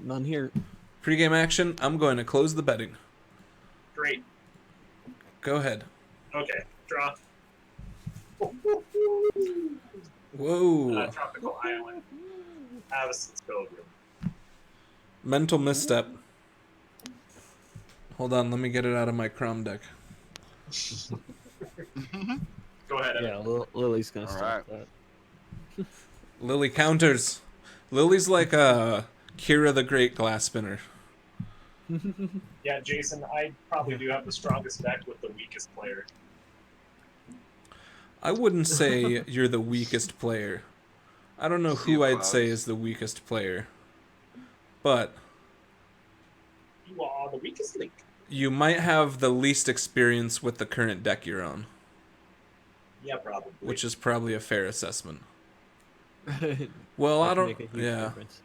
None here. Pre-game action. I'm going to close the betting. Great. Go ahead. Okay. Draw. Whoa. Tropical Island. Avacyn's Pilgrim. Mental misstep. Hold on, let me get it out of my Chrome deck. Go ahead, Evan. Yeah, Lily's gonna stop that. Lily counters. Lily's like a Kira the Great glass spinner. Yeah, Jason, I probably do have the strongest deck with the weakest player. I wouldn't say you're the weakest player. I don't know who I'd say is the weakest player. But You are the weakest link. you might have the least experience with the current deck you're on. Yeah, probably. Which is probably a fair assessment. Well, I don't... Make a huge yeah. difference.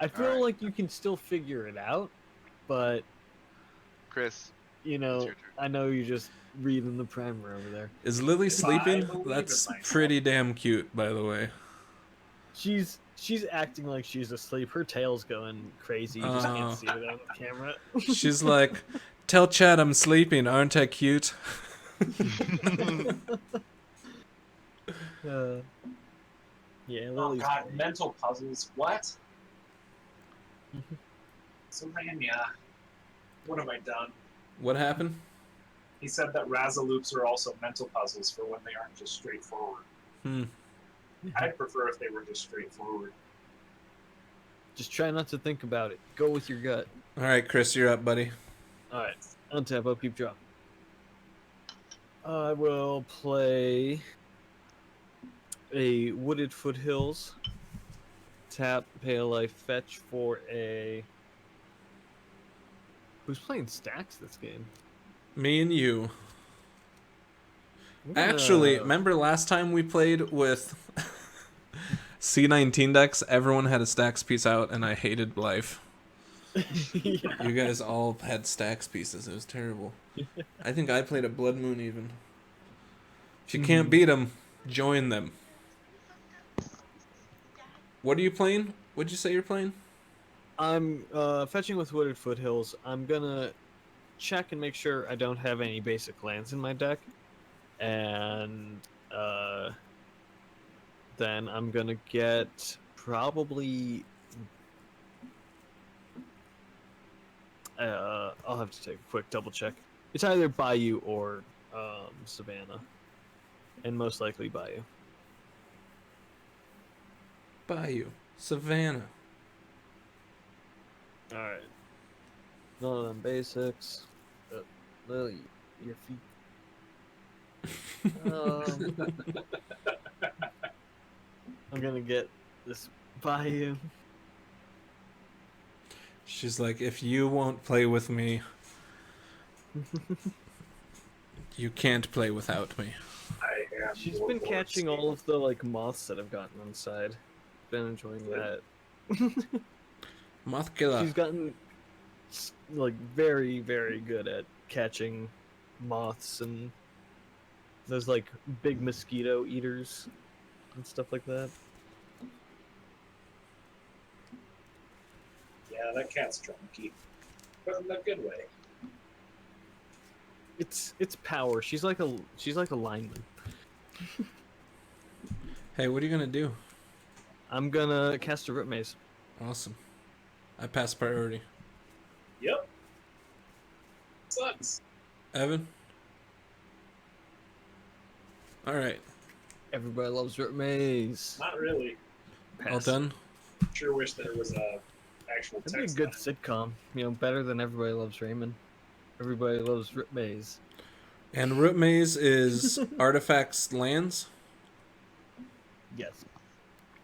I feel like you can still figure it out, but... Chris, you know, I know you're just reading the primer over there. Is Lily sleeping? That's pretty damn cute, by the way. She's acting like she's asleep. Her tail's going crazy. You just can't see it on the camera. She's like, tell Chad I'm sleeping. Aren't I cute? Yeah, oh god, mental puzzles. What? Savannah. What have I done? What happened? He said that Razaloops are also mental puzzles for when they aren't just straightforward. I'd prefer if they were just straightforward. Just try not to think about it. Go with your gut. Alright, Chris, you're up, buddy. Alright, untap, upkeep, draw. I will play a Wooded Foothills. Tap, pay a life, fetch for a... Who's playing stacks this game? Me and you. Actually, remember last time we played with C19 decks? Everyone had a stacks piece out, and I hated life. Yeah. You guys all had stacks pieces. It was terrible. I think I played a Blood Moon even. If you can't beat them, join them. What are you playing? What'd you say you're playing? I'm fetching with Wooded Foothills. I'm gonna check and make sure I don't have any basic lands in my deck. And then I'm gonna get probably... I'll have to take a quick double check. It's either Bayou or Savannah. And most likely Bayou. Bayou. Savannah. Alright. None of them basics. Lily, your feet. I'm gonna get this Bayou. She's like, if you won't play with me, you can't play without me. She's been catching all of the like moths that have gotten inside. Been enjoying that. Moth killer. She's gotten like very, very good at catching moths and those like big mosquito eaters and stuff like that. Yeah, that cat's drunky, but in a good way. It's power. She's like a lineman. Hey, what are you gonna do? I'm gonna cast a Root Maze. Awesome. I pass priority. Yep. Sucks. Evan? Alright. Everybody loves Root Maze. Not really. Pass. All done? Sure wish there was a actual That'd be a text. good sitcom. You know, better than Everybody Loves Raymond. Everybody loves Root Maze. And Root Maze is artifacts lands? Yes.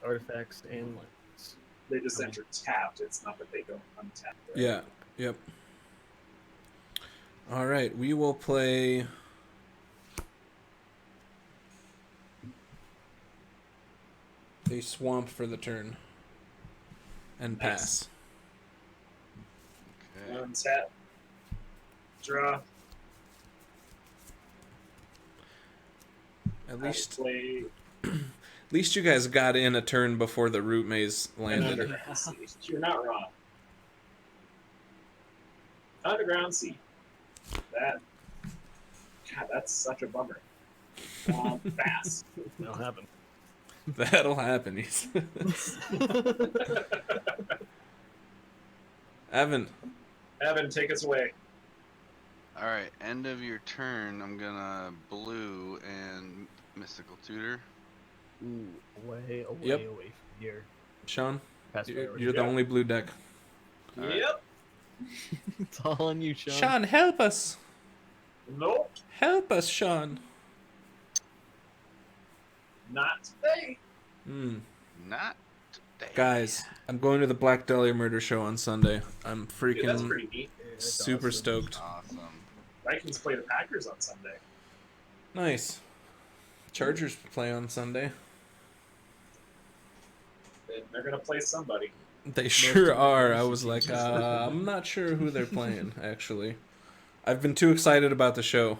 Artifacts and lands. They just enter tapped. It's not that they don't untap. Right? Yeah. Yep. Alright, we will play... a swamp for the turn. And pass. Okay. Untap. Draw. At least... Play. At least you guys got in a turn before the root maze An landed. underground sea. You're not wrong. Underground sea. God, that's such a bummer. Fast. That'll happen. That'll happen. Evan. Evan, take us away. Alright, end of your turn, I'm gonna blue and mystical tutor. Ooh, away Yep. from here. Sean, Pass you're the only blue deck. Alright. Yep. It's all on you, Sean. Sean, help us. Nope. Help us, Sean. Not today. Not today. Guys, I'm going to the Black Dahlia Murder Show on Sunday. I'm Dude, that's freaking pretty neat. super stoked. Awesome. Vikings play the Packers on Sunday. Nice. Chargers play on Sunday. They're gonna play somebody. They sure are. I was like, I'm not sure who they're playing, actually. I've been too excited about the show.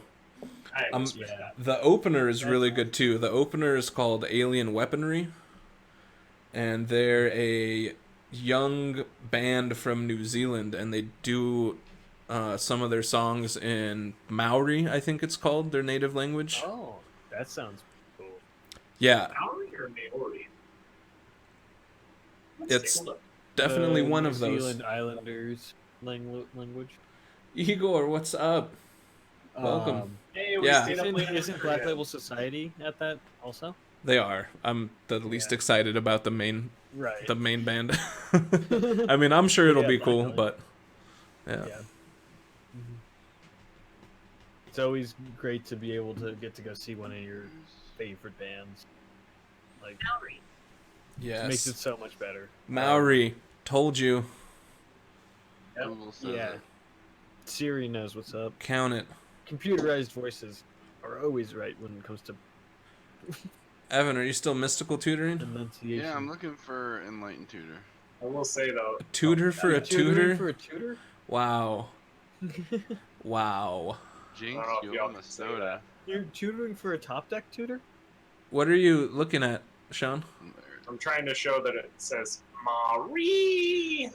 I respect that. The opener is really good, too. The opener is called Alien Weaponry. And they're a young band from New Zealand, and they do some of their songs in Maori, I think it's called, their native language. Oh, that sounds cool. Yeah, Maori or Maori? It's definitely one of New those. Zealand Islanders language. Igor, what's up? Welcome. Hey, we Yeah. stayed up late Isn't Black Label Society at that also? They are. I'm the least excited about the main Right. band. I mean, I'm sure it'll Yeah, be Black cool, Dahlia. but yeah. Mhm. It's always great to be able to get to go see one of your favorite bands. Like, it makes it Yes. so much better. Maori, told you. Google says Yeah. it. Siri knows what's up. Count it. Computerized voices are always right when it comes to Evan, are you still mystical tutoring? enunciation. Yeah, I'm looking for enlightened tutor. I will say though, Tutor for a Tutoring tutor? for a tutor? Wow. Wow. Jinx, I don't know if you y'all almost can say soda. You're tutoring for a top deck tutor? What are you looking at, Sean? I'm trying to show that it says Maori.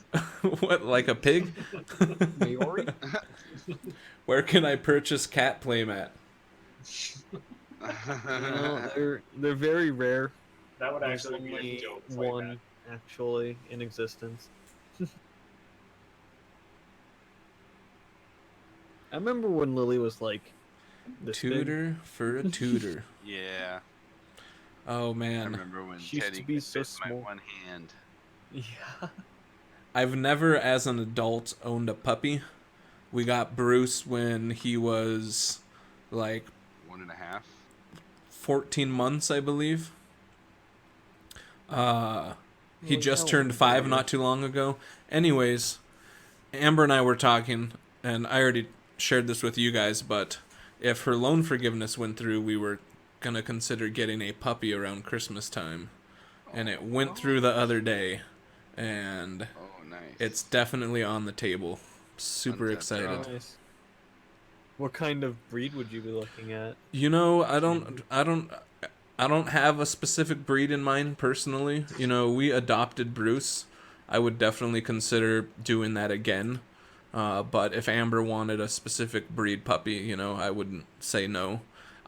What, like a pig? Maori? Where can I purchase cat playmat? No, they're very rare. That would There's actually be a only dope one actually in existence. I remember when Lily was like this big. Tutor for a tutor. Yeah, Oh I man. remember when She used Teddy to be could so fit my small. one hand. Yeah. I've never, as an adult, owned a puppy. We got Bruce when he was like 1.5. 14 months, I believe. He Well, just how turned old 5 were not too long ago. Anyways, Amber and I were talking, and I already shared this with you guys, but if her loan forgiveness went through, we were going to consider getting a puppy around Christmas time. And it went through the other day, and Oh, nice. it's definitely on the table. Super Untapped excited. draw. Nice. What kind of breed would you be looking at? You know, I don't have a specific breed in mind personally. You know, we adopted Bruce. I would definitely consider doing that again. But if Amber wanted a specific breed puppy, you know, I wouldn't say no.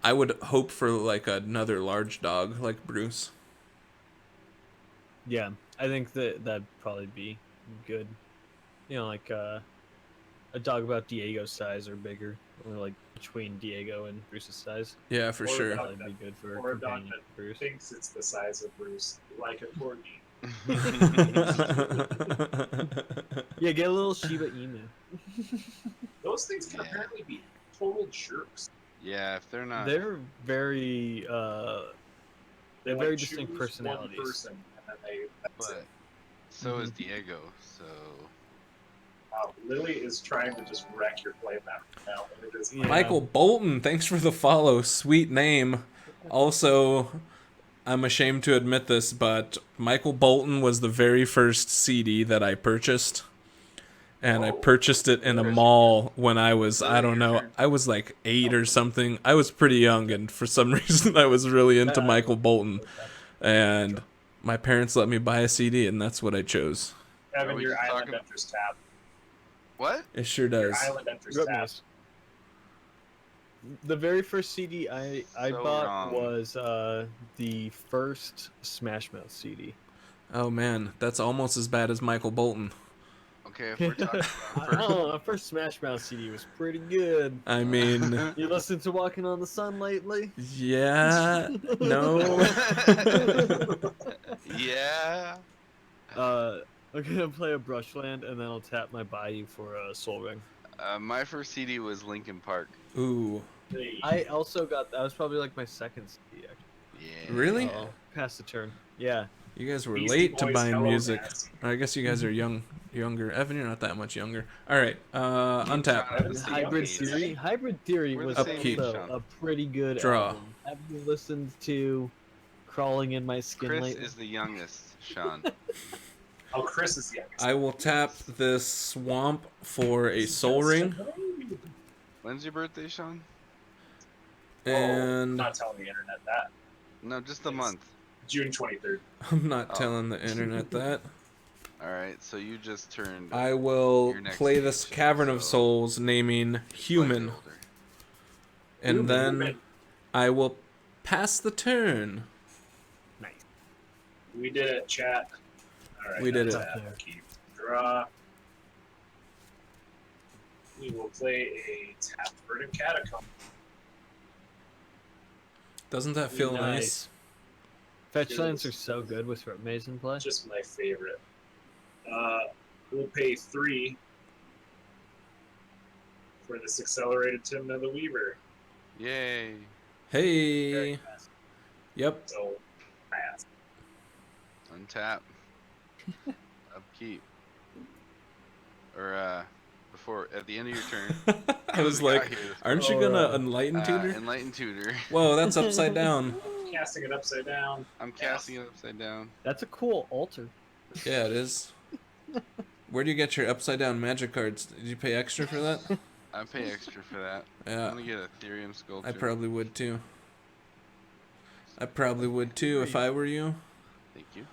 I would hope for like another large dog like Bruce. Yeah, I think that'd probably be good. You know, like a dog about Diego's size or bigger, or like between Diego and Bruce's size. Yeah, for Or sure. a dog That'd be good for or a dog companion that Bruce. thinks it's the size of Bruce, like a corgi. Yeah, get a little Shiba Inu. Those things can Yeah. apparently be total jerks. Yeah, if they're not. They're very they have Like, very distinct choose personalities. One person, and then that's But it. so is Diego. So Wow, Lily is trying to just wreck your playmat right now. And it is Yeah. Michael Bolton, thanks for the follow. Sweet name. Also, I'm ashamed to admit this, but Michael Bolton was the very first CD that I purchased. And I purchased it in a mall when I was, I don't know, I was like 8 or something. I was pretty young, and for some reason I was really into Michael Bolton. And my parents let me buy a CD, and that's what I chose. Evan, we your just island talking- enters tab. What? It sure Your does. island enters Yep, tab. nice. The very first CD I So bought wrong. was the first Smash Mouth CD. Oh man, that's almost as bad as Michael Bolton. Okay, if we're talking I about don't know, the first Smash Mouth CD was pretty good. I mean, You listen to Walking on the Sun lately? yeah, no. yeah. I'm gonna play a Brushland and then I'll tap my Bayou for a Soul Ring. My first CD was Linkin Park. Ooh, Hey, I also got that was probably like my second CD. Actually. Yeah. really? Uh-oh, pass the turn. Yeah. You guys were Beastie late to Boys, buying Hello music. Nancy. I guess you guys are younger. Evan, you're not that much younger. All right, John untap. are the That's same Hybrid age. Theory. Hybrid Theory We're was the same age, also Sean. a pretty good Draw. album. Have you listened to Crawling in My Skin Chris lately? is the youngest, Sean. Oh, Chris is the youngest. I will tap this swamp for a soul ring, When's your birthday, Sean? and Not telling the internet that. No, just the It's- month. June 23rd. I'm not Oh. telling the internet that. Alright, so you just turned. I will Your next play this age, Cavern of so- Souls, naming Human, slightly older. and then Human. I will pass the turn. Nice. We did it, chat. All right, We did that's it. that. Keep draw. We will play a tapped Verdant Catacomb. Doesn't that feel nice? Nice. Fetch It lands is. are so good with Rep Maze in play. Just my favorite. We'll pay 3 for this accelerated Tymna the Weaver. Yay. Hey. Very fast. Yep. So fast. Untap. Upkeep. Or, before, at the end of your turn. I was We got like, here. aren't you gonna Enlighten Tutor? Enlighten Tutor. Whoa, that's upside down. Casting it upside down. I'm casting it upside down. That's a cool altar. Yeah, it is. Where do you get your upside down magic cards? Did you pay extra for that? I pay extra for that. I'm Yeah, gonna get a Ethereum sculpture. I probably would too. I probably would too if I were you. Thank you.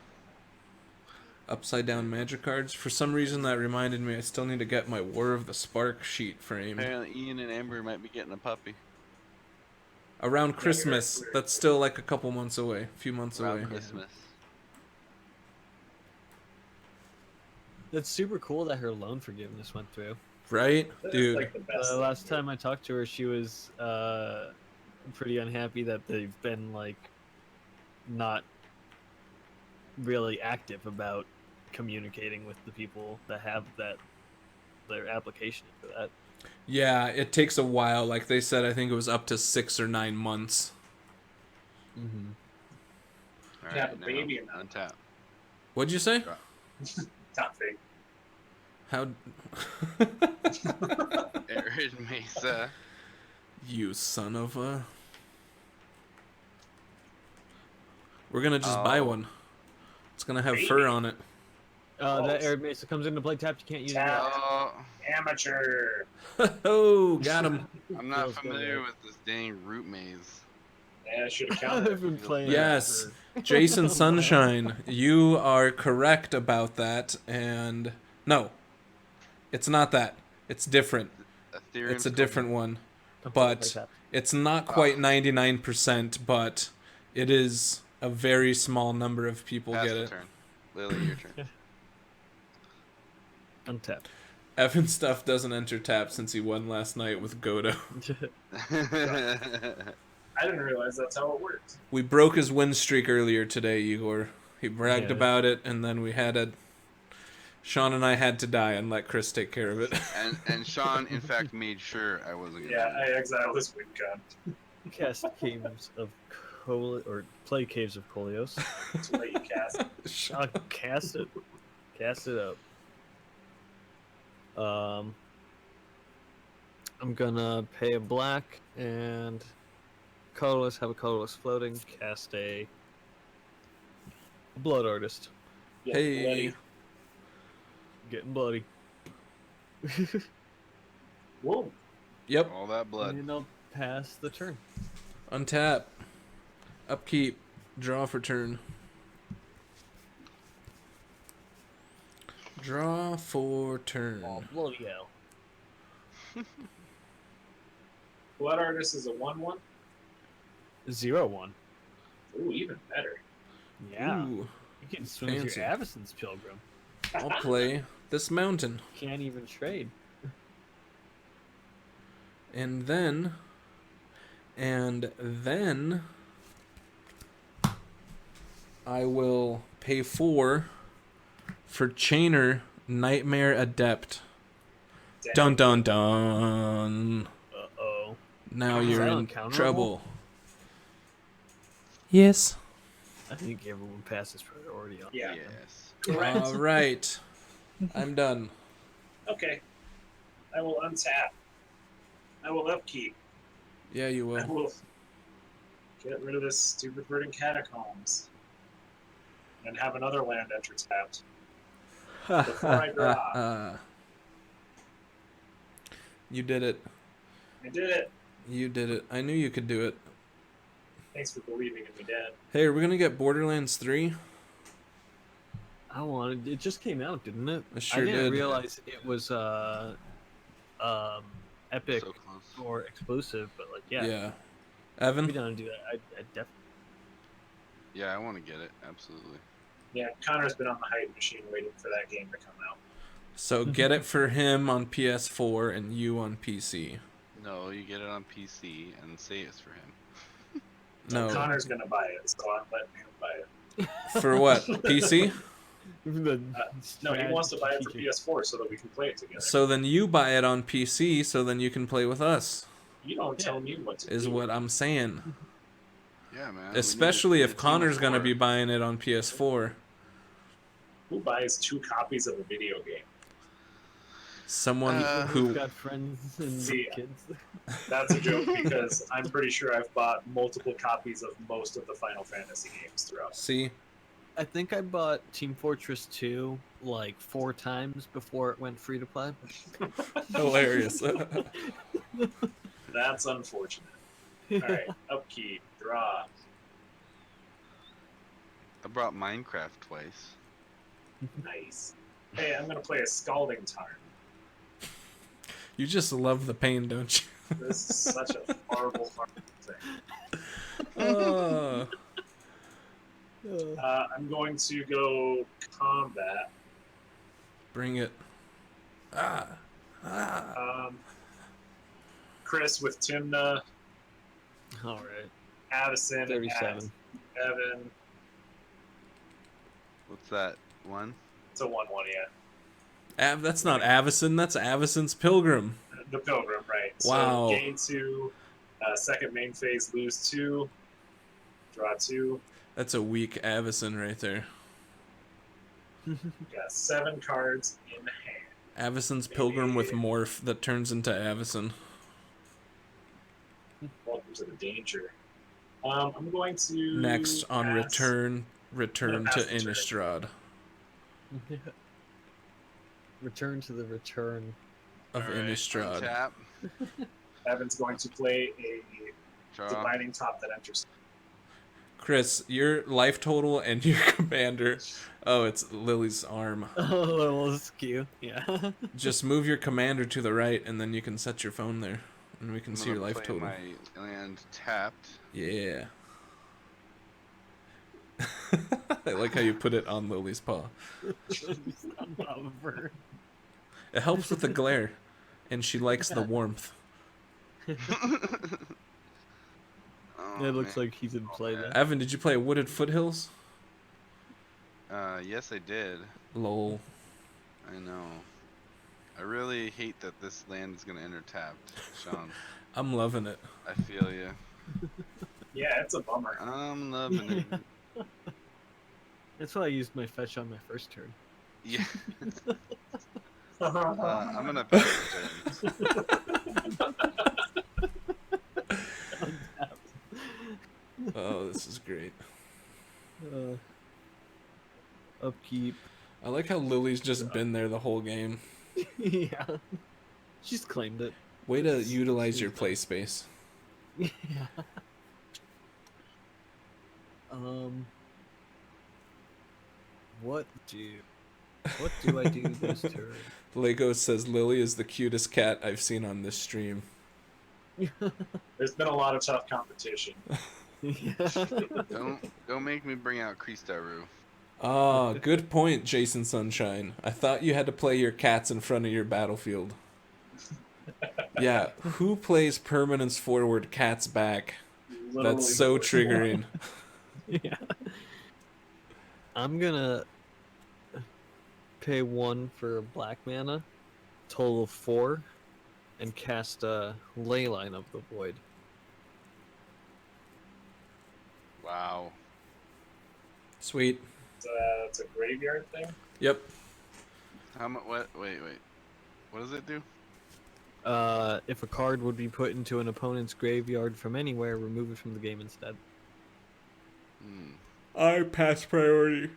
Upside down magic cards. For some reason, that reminded me I still need to get my War of the Spark sheet framed. Apparently, Ian and Amber might be getting a puppy. Around Christmas. weird. That's still like a couple months away. A few months Around away. Christmas. That's super cool that her loan forgiveness went through. Right? That's Dude. like the best. The thing. last time I talked to her, she was pretty unhappy that they've been like not really active about communicating with the people that have that their application for that. Yeah, it takes a while. Like they said, I think it was up to 6 or 9 months. Mm-hmm. All You right, have a now, baby in that. untap. What'd you say? Not fake. How? Arid Mesa. You son of a. We're gonna just buy Oh. one. It's gonna have Maybe. fur on it. That Arid Mesa comes into play tapped. You can't use it. Tap. Oh, Amateur. Oh, got him. I'm not Feels good, familiar right? with this dang root maze. Yeah, I should have I've counted. been playing. Yes. that for- Jason Sunshine, you are correct about that. And no, it's not that. It's different. Ethereum It's a different one. I'm But playing tapped. it's not quite 99%, but it is a very small number of people Pass get the it. turn. Lily, your turn. Untapped. Evan Stuff doesn't enter tap since he won last night with Godo. I didn't realize that's how it worked. We broke his win streak earlier today, Igor. He bragged Yeah. about it, and then we had a... Sean and I had to die and let Chris take care of it. and Sean, in fact, made sure I wasn't gonna Yeah, win. I exiled this win gun. Cast Caves of or play Caves of Kolios. To let you cast. I'll cast it. Cast it up. I'm gonna pay a black and colorless, have a colorless floating, cast a Blood Artist. Yeah, Hey. bloody. Getting bloody. Whoa. Yep. All that blood. And I'll pass the turn. Untap. Upkeep. Draw for turn. Draw for turn. Oh, bloody hell. Blood Artist is a 1/1. 0-1. Ooh, even better. Yeah. Ooh, You can swing with fancy. your Avacyn's Pilgrim. I'll play this mountain. Can't even trade. And then I will pay 4 for Chainer Nightmare Adept. Damn. Dun dun dun. Uh-oh. Now Is you're that in uncounterable? trouble. Yes. I think everyone passes priority on. Yeah. Yes. Correct. All right. I'm done. Okay. I will untap. I will upkeep. Yeah, you I will. will get rid of this stupid Verdant Catacombs. And have another land enter tapped. Before I draw. You did it. I did it. You did it. I knew you could do it. Thanks for believing in me, Dad. Hey, are we gonna get Borderlands 3? I wanted. It just came out, didn't it? It sure I didn't did. realize it was Epic So close. or exclusive, but like yeah, Yeah. we Evan? don't do that. I definitely. Yeah, I want to get it. Absolutely. Yeah, Connor's been on the hype machine waiting for that game to come out. So get it for him on PS4 and you on PC. No, you get it on PC and say it's for him. No. Connor's gonna buy it, so I'm letting him buy it. For what? PC? No, he wants to buy it for PS4 so that we can play it together. So then you buy it on PC so then you can play with us. You don't tell me what to Is do. what I'm saying. Yeah, man. Especially if Connor's going to be buying it on PS4. Who buys 2 copies of a video game? Someone Who's who got friends and See, kids. That's a joke because I'm pretty sure I've bought multiple copies of most of the Final Fantasy games throughout. see. I think I bought Team Fortress 2 like 4 times before it went free to play. Hilarious. That's unfortunate. Alright, upkeep, draw. I brought Minecraft twice. Nice. Hey, I'm gonna play a Scalding Tarn. You just love the pain, don't you? This is such a horrible thing. I'm going to go combat. Bring it. Chris with Tymna, All right. Addison, 37. Evan. What's that? 1? It's a 1/1, yeah. That's not Avacyn, that's Avacyn's Pilgrim. The Pilgrim, right. Wow. So gain 2, second main phase, lose 2, draw 2. That's a weak Avacyn right there. Got 7 cards in hand. Avacyn's Pilgrim with Morph that turns into Avacyn. Welcome to the danger. I'm going to Next on pass. return I'm to gonna pass the turn. Innistrad. Return to the return. Of All right, Innistrad. Tap. Evan's going to play a Draw. Divining Top that enters. Chris, your life total and your commander. Oh, it's Lily's arm. A little skew. Yeah. Just move your commander to the right, and then you can set your phone there, and we can I'm see your gonna life play total. My land tapped. Yeah. I like how you put it on Lily's paw. It helps with the glare, and she likes the warmth. Oh, It looks man. like he's in play there. Evan, did you play Wooded Foothills? Yes, I did. Lol. I know. I really hate that this land is gonna enter tapped, Sean. I'm loving it. I feel you. Yeah, it's a bummer. I'm loving it. That's why I used my fetch on my first turn. Yeah. I'm gonna pass the turn. Oh, this is great. Upkeep. I like how Lily's just been there the whole game. Yeah. She's claimed it. Way to utilize your play space. Yeah. What do What do I do this turn? Lego says Lily is the cutest cat I've seen on this stream. There's been a lot of tough competition. Don't make me bring out Kristaru. Ah, good point, Jason Sunshine. I thought you had to play your cats in front of your battlefield. Yeah, who plays permanence forward, cats back? Literally That's so the worst. triggering. Yeah. I'm gonna pay 1 for black mana, total of 4, and cast a Leyline of the Void. Wow. Sweet. It's a graveyard thing. Yep. How much? What? Wait. What does it do? If a card would be put into an opponent's graveyard from anywhere, remove it from the game instead. I pass priority.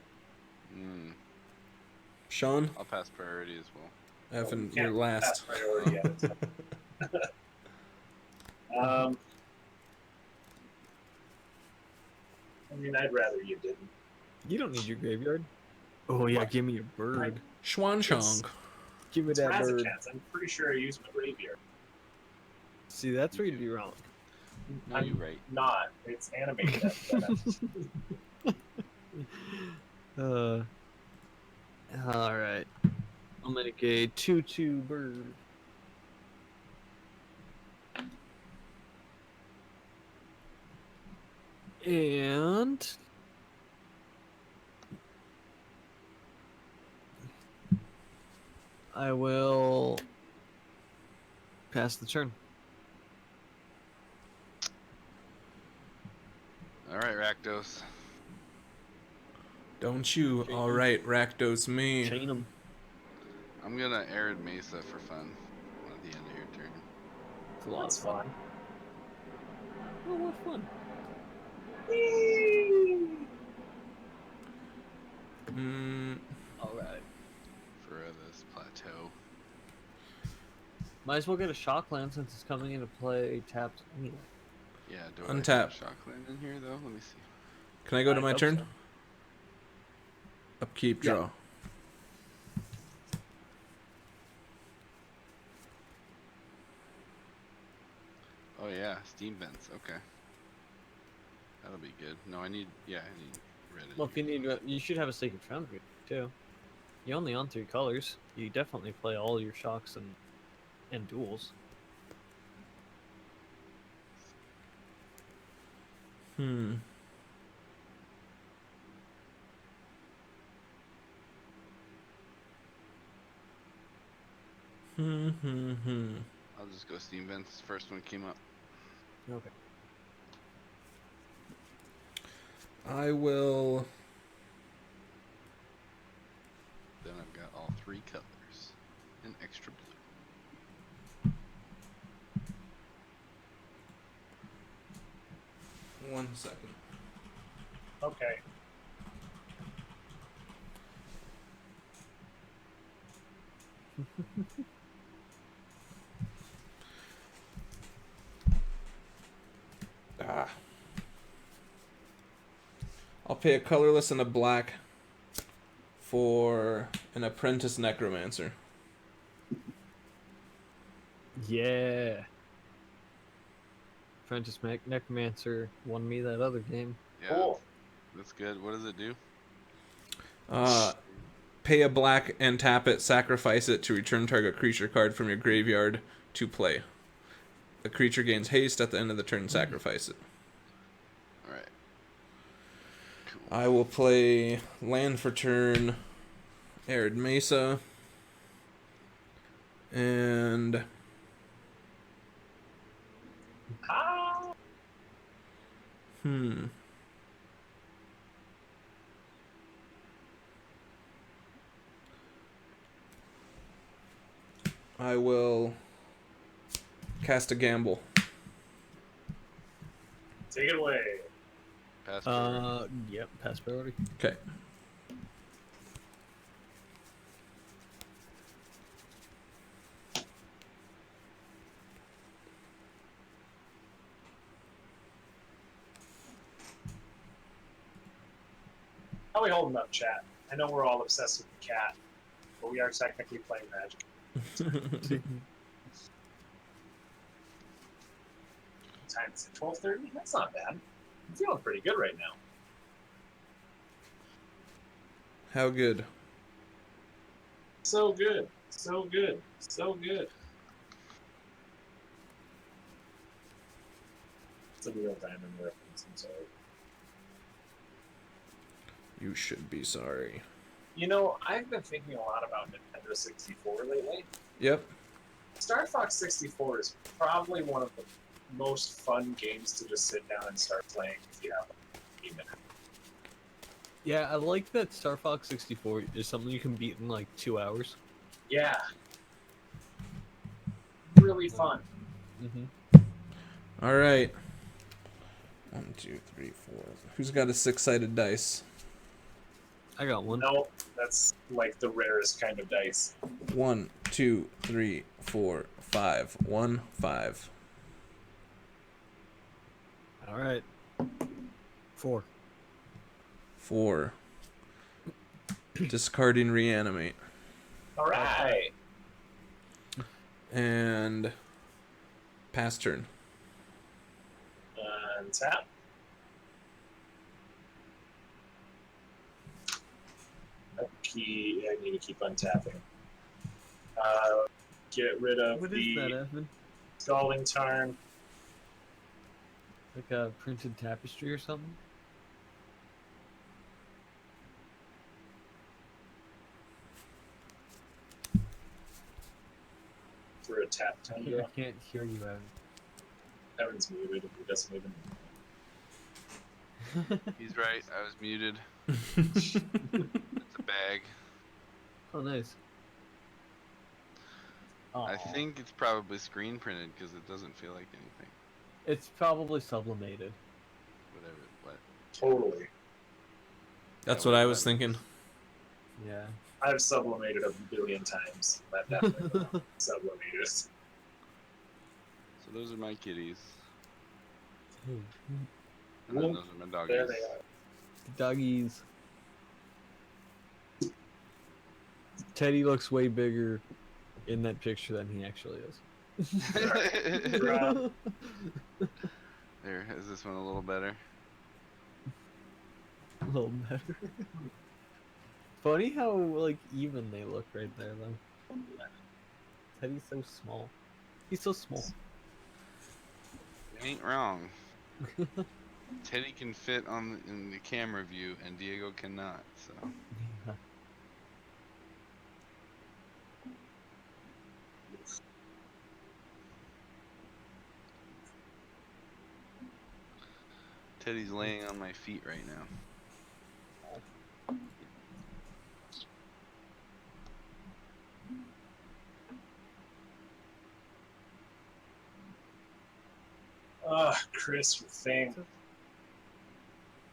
Sean? I'll pass priority as well. Evan, You you're can't last. pass priority at a time. I mean, I'd rather you didn't. You don't need your graveyard. Oh yeah, What? give me a bird. Schwanchong. Give me It's that bird. Kazakats. I'm pretty sure I used my graveyard. See, that's where you'd be wrong. No, I'm you're right. not. It's animated. All right. I'll make a 2/2 bird. And I will pass the turn. All right, Rakdos. Don't you? Alright, Rakdos me. Chain them. I'm gonna Arid Mesa for fun at the end of your turn. It's a lot That's of fun. fun. Oh, what fun. All right. For this plateau. Might as well get a Shockland since it's coming into play tapped anyway. Yeah, do Untap. I have Shockland in here though? Let me see. Can I go to my hope turn? so. Upkeep, Yeah. draw. Oh yeah, Steam Vents. Okay. That'll be good. No, I need red. in Well, if you here. need, you should have a Sacred Foundry too. You only own 3 colors. You definitely play all your shocks and duels. I'll just go Steam Vents. First one came up. Okay. I will. Then I've got all 3 colors and extra blue. 1 second. Okay. Ah. I'll pay a colorless and a black for an apprentice necromancer. Yeah. Apprentice Necromancer won me that other game. Yeah, Cool. that's good. What does it do? Pay a black and tap it, sacrifice it to return target creature card from your graveyard to play. The creature gains haste at the end of the turn, sacrifice it. Alright. Cool. I will play land for turn, Arid Mesa, and Ah! I will cast a gamble. Take it away. Pass forward. Yep, pass priority. Okay. How we holding up, chat? I know we're all obsessed with the cat. but we are technically playing Magic. What time is it? 12:30? That's not bad. I'm feeling pretty good right now. How good? So good. So good. So good. It's a real diamond reference, I'm sorry. You should be sorry. You know, I've been thinking a lot about Nintendo 64 lately. Yep. Star Fox 64 is probably one of the most fun games to just sit down and start playing if you have a minute. Yeah, I like that Star Fox 64 is something you can beat in like 2 hours. Yeah. Really fun. Mm-hmm. All right. 1, 2, 3, 4. Who's got a 6-sided dice? I got one. Nope, that's like the rarest kind of dice. 1, 2, 3, 4, 5. 1, 5. All right. 4. 4. Discarding reanimate. All right. And pass turn. Tap. I need to keep untapping. Get rid of What is the that, Evan? Scalding Tarn. Like a printed tapestry or something? For a tap Tundra. I can't hear you, Evan. Evan's muted. He doesn't even. He's right. I was muted. It's a bag. Oh, nice. I Aw. think it's probably screen printed because it doesn't feel like anything. It's probably sublimated. Whatever. What? Totally. That's Yeah, what I whatever was that thinking. means. Yeah. I've sublimated a billion times. That definitely sublimated. So those are my kitties. And then those are my doggies. There they are. Doggies. Teddy looks way bigger in that picture than he actually is. Drop. There, is this one a little better? A little better. Funny how like even they look right there though. Teddy's so small. He's so small. You ain't wrong. Teddy can fit in the camera view, and Diego cannot. So Yeah. Teddy's laying on my feet right now. Chris, your thing.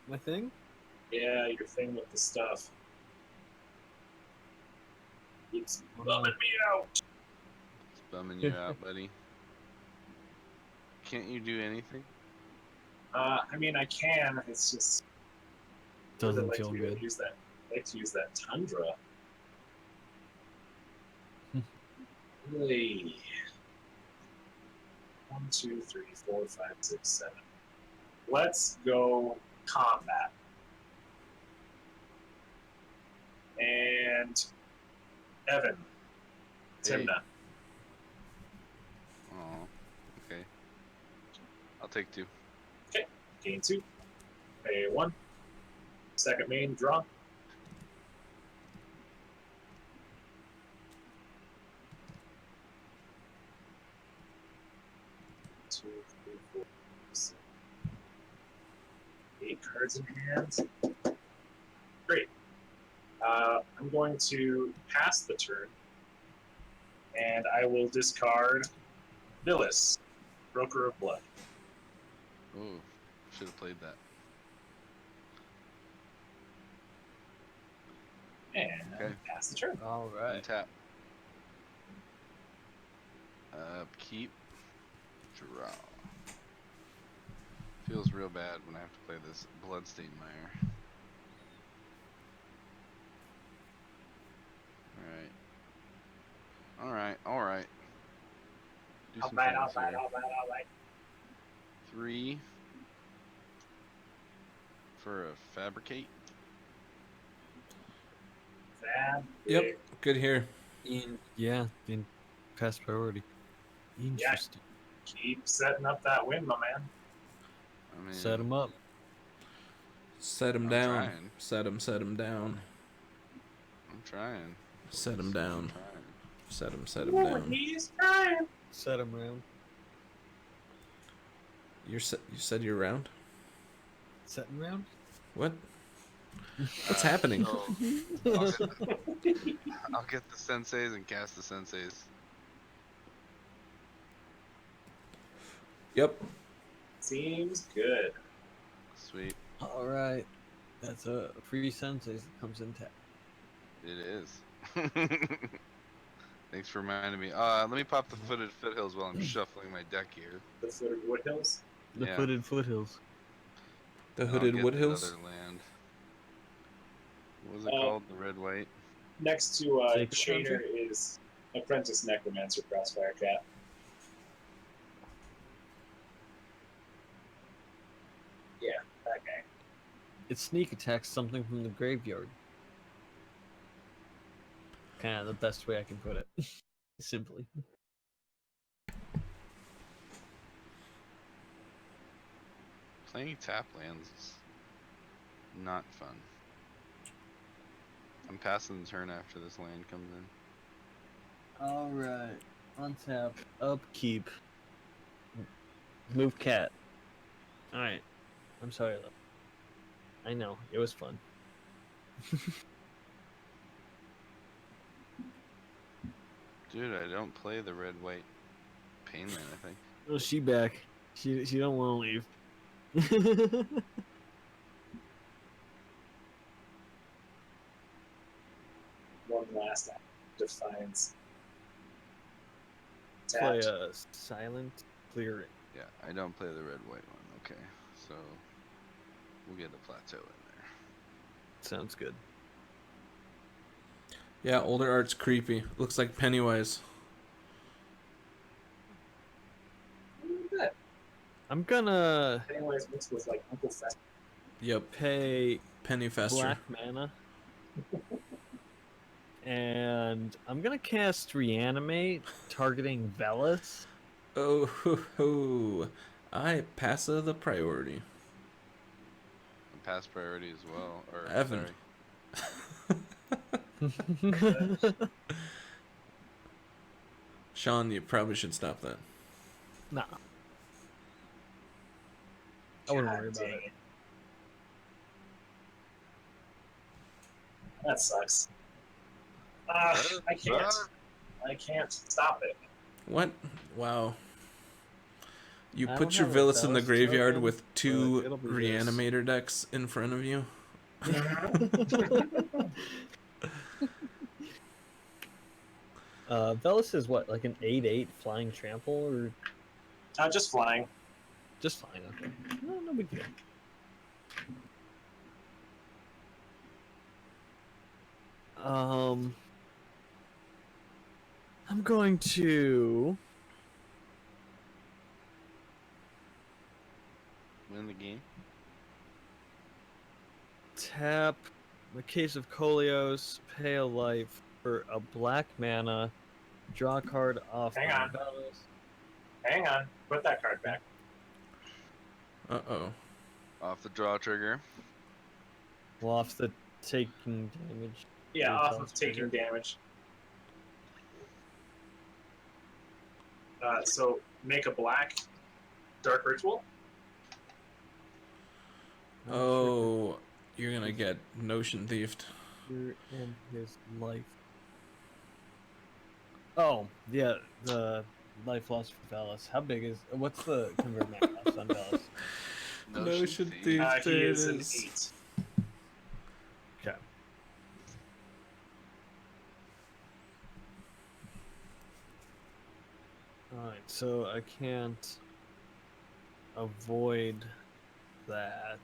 My thing? Yeah, your thing with the stuff. It's bumming me out. It's bumming you out, buddy. Can't you do anything? I mean, I can. It's just Doesn't I'd like feel to good. Use that. I'd like to use that Tundra. Really. 1, 2, 3, 4, 5, 6, 7. Let's go combat. And Evan. Tymna. Oh, okay. I'll take 2. Okay. Gain 2. Pay 1. Second main, draw. Two, three, four, 6, 8 cards in hand. Great. I'm going to pass the turn, and I will discard Billis, Broker of Blood. Oh, should have played that. And Okay. pass the turn. All right. Untap. Keep. Draw. Feels real bad when I have to play this Bloodstained Mire. Alright. All right. Do some Alright, things alright, here. alright. 3 for a fabricate. Fab. Yep. Good here. Yeah, in past priority. Interesting. Keep setting up that win, my man. I mean, Set him up. Set him I'm down. trying. Set him down. I'm trying. Set him I'm down. trying. Set him down. He's trying. Set him round. You said you're round? Setting round? What? What's happening? So, I'll get the senseis and cast the senseis. Yep. Seems good. Sweet. All right. That's a free sensei that comes in tap. It is. Thanks for reminding me. Let me pop the footed foothills while I'm shuffling my deck here. The footed Woodhills. The Yeah. footed foothills. The And hooded I'll get Woodhills. another land. What was it called? The red white. Next to Sacred Shader Hunter? is Apprentice Necromancer Crossfire Cat. Yeah, that guy. It sneak attacks something from the graveyard. Kind of the best way I can put it. Simply. Playing tap lands is not fun. I'm passing the turn after this land comes in. All right. Untap. Upkeep. Move cat. All right. I'm sorry, though. I know it was fun. Dude, I don't play the red white pain land, I think. Oh, she back. She don't want to leave. One last act. Defiance. Play Tapped. a silent clearing. Yeah, I don't play the red white one. Okay, so we'll get a plateau in there. Sounds good. Yeah, older art's creepy. Looks like Pennywise. Good. I'm gonna Anyways, mixed with like Uncle Fest. Yep. pay Pennyfester. black mana. And I'm gonna cast Reanimate, targeting Velis. Oh ho ho. I passa the priority. And pass priority as well. Or Evan. sorry. Sean, you probably should stop that. Nah. I wouldn't God worry about dang it. That sucks. I can't. I can't stop it. What? Wow. You I put don't your have a Villas in the Velis graveyard token, with but 2 it'll be this. Reanimator decks in front of you. Velis is what, like an 8/8 flying trample, or Just flying. just flying? Okay, no big deal. I'm going to Win the game. tap the Case of Kolios, pay a life for a black mana, draw a card off Hang my on. Velis. Hang on. Put that card back. Uh-oh. Off the draw trigger. Well, off the taking damage. Yeah, Your off Velis of taking trigger. damage. So make a black Dark Ritual. Oh, you're gonna get Notion Thiefed. Here and his life. Oh, yeah, the life loss for Velis. How big is? What's the convert mana cost on Velis? Notion Thief. Thief. He There it is an is. 8. Okay. Alright, so I can't avoid that.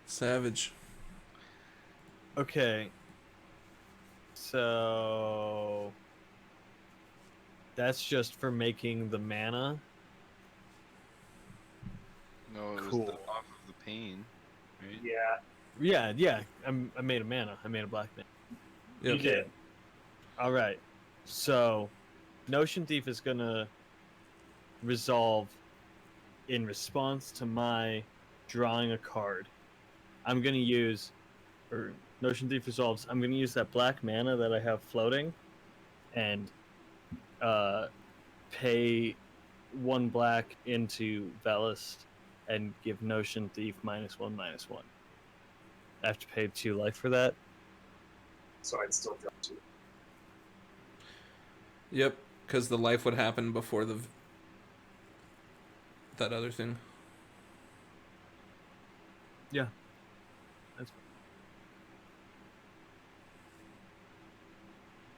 Savage. Okay. So that's just for making the mana. No, it was Cool. the off of the pain, right? Yeah, Yeah. I made a mana. I made a black mana. you Yep. did. All right. So Notion Thief is gonna resolve in response to my drawing a card. I'm gonna use, or Notion Thief resolves. I'm gonna use that black mana that I have floating, and pay 1 black into Velist, and give Notion Thief -1/-1. I have to pay 2 life for that. So I'd still draw 2. Yep, because the life would happen before that other thing. Yeah, that's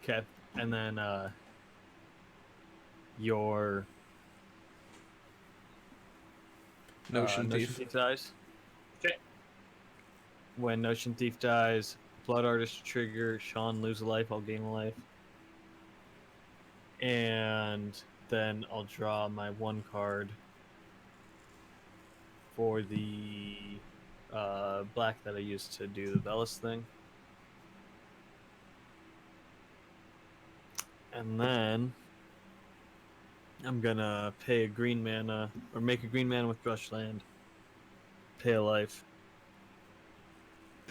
okay. And then your Notion Notion Thief. Thief dies. Okay. When Notion Thief dies, Blood Artist trigger, Sean lose a life, I'll gain a life. And then I'll draw my 1 card for the black that I used to do the Velis thing. And then I'm gonna pay a green mana, or make a green mana with Brushland. Pay a life.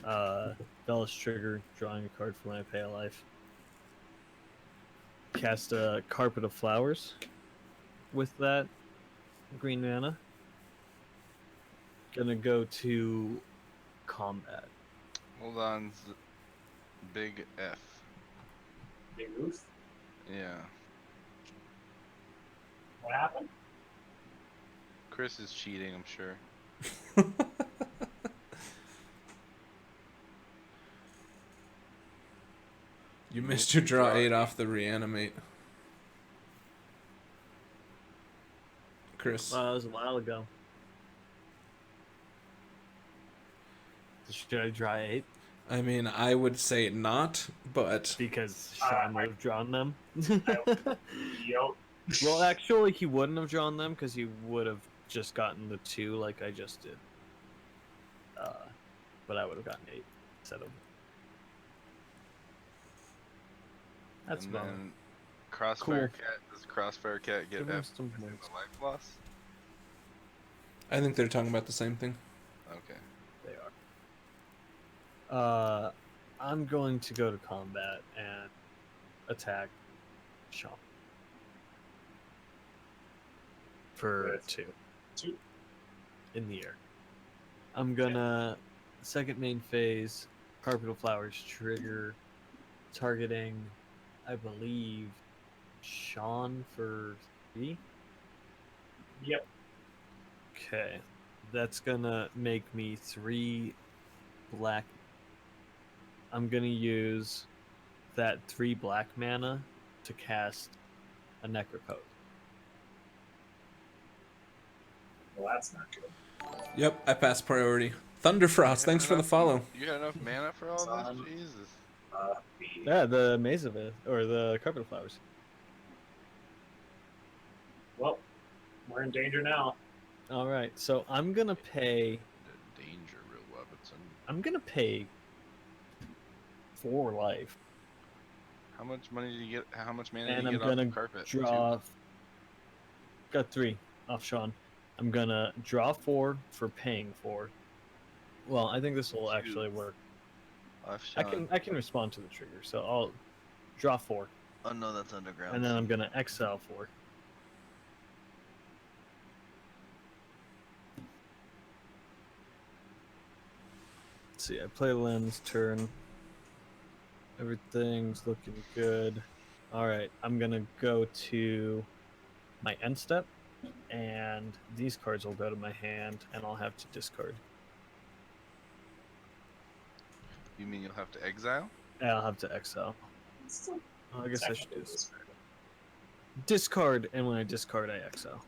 Velis trigger, drawing a card for when I pay a life. Cast a Carpet of Flowers with that green mana. Gonna go to combat. Hold on. Big F. Big Ruth. Yeah. What happened? Chris is cheating, I'm sure. You missed your draw 8 off the reanimate. Chris. Well, that was a while ago. Should I draw 8? I mean, I would say not, but Because Sean would have drawn them. Yo. Well, actually, he wouldn't have drawn them because he would have just gotten the 2 like I just did. But I would have gotten 8 instead of. That's And fun. then Crossfire Cool. Cat. Does Crossfire Cat get Give him F some in the points. life loss? I think they're talking about the same thing. Okay. They are. I'm going to go to combat and attack Sean for Good. 2 2. in the air. I'm gonna second main phase, Carpet of Flowers trigger, targeting, I believe, Sean for 3. Yep. Okay, that's gonna make me 3 black. I'm gonna use that 3 black mana to cast a Necropode. Well, that's not good. Yep, I passed priority. Thunderfrost, thanks for the follow. You had enough mana for all Son. this? Jesus. B. Yeah, the Maze of It, or the Carpet of Flowers. Well, we're in danger now. All right, so I'm gonna pay. The danger, Real Robinson. I'm gonna pay 4 life, How much money did you get? How much mana and did I'm you get gonna off the carpet? draw. Got 3 off Sean. I'm gonna draw 4 for paying 4. Well, I think this will Two. actually work. Off I Sean. can respond to the trigger, so I'll draw 4, Oh no, that's underground. and then I'm gonna exile 4. Let's see, I play Lynn's turn. Everything's looking good. Alright, I'm gonna go to my end step, and these cards will go to my hand, and I'll have to discard. You mean you'll have to exile? And I'll have to exile. Still, I guess I should do this. this. Discard, and when I discard, I exile.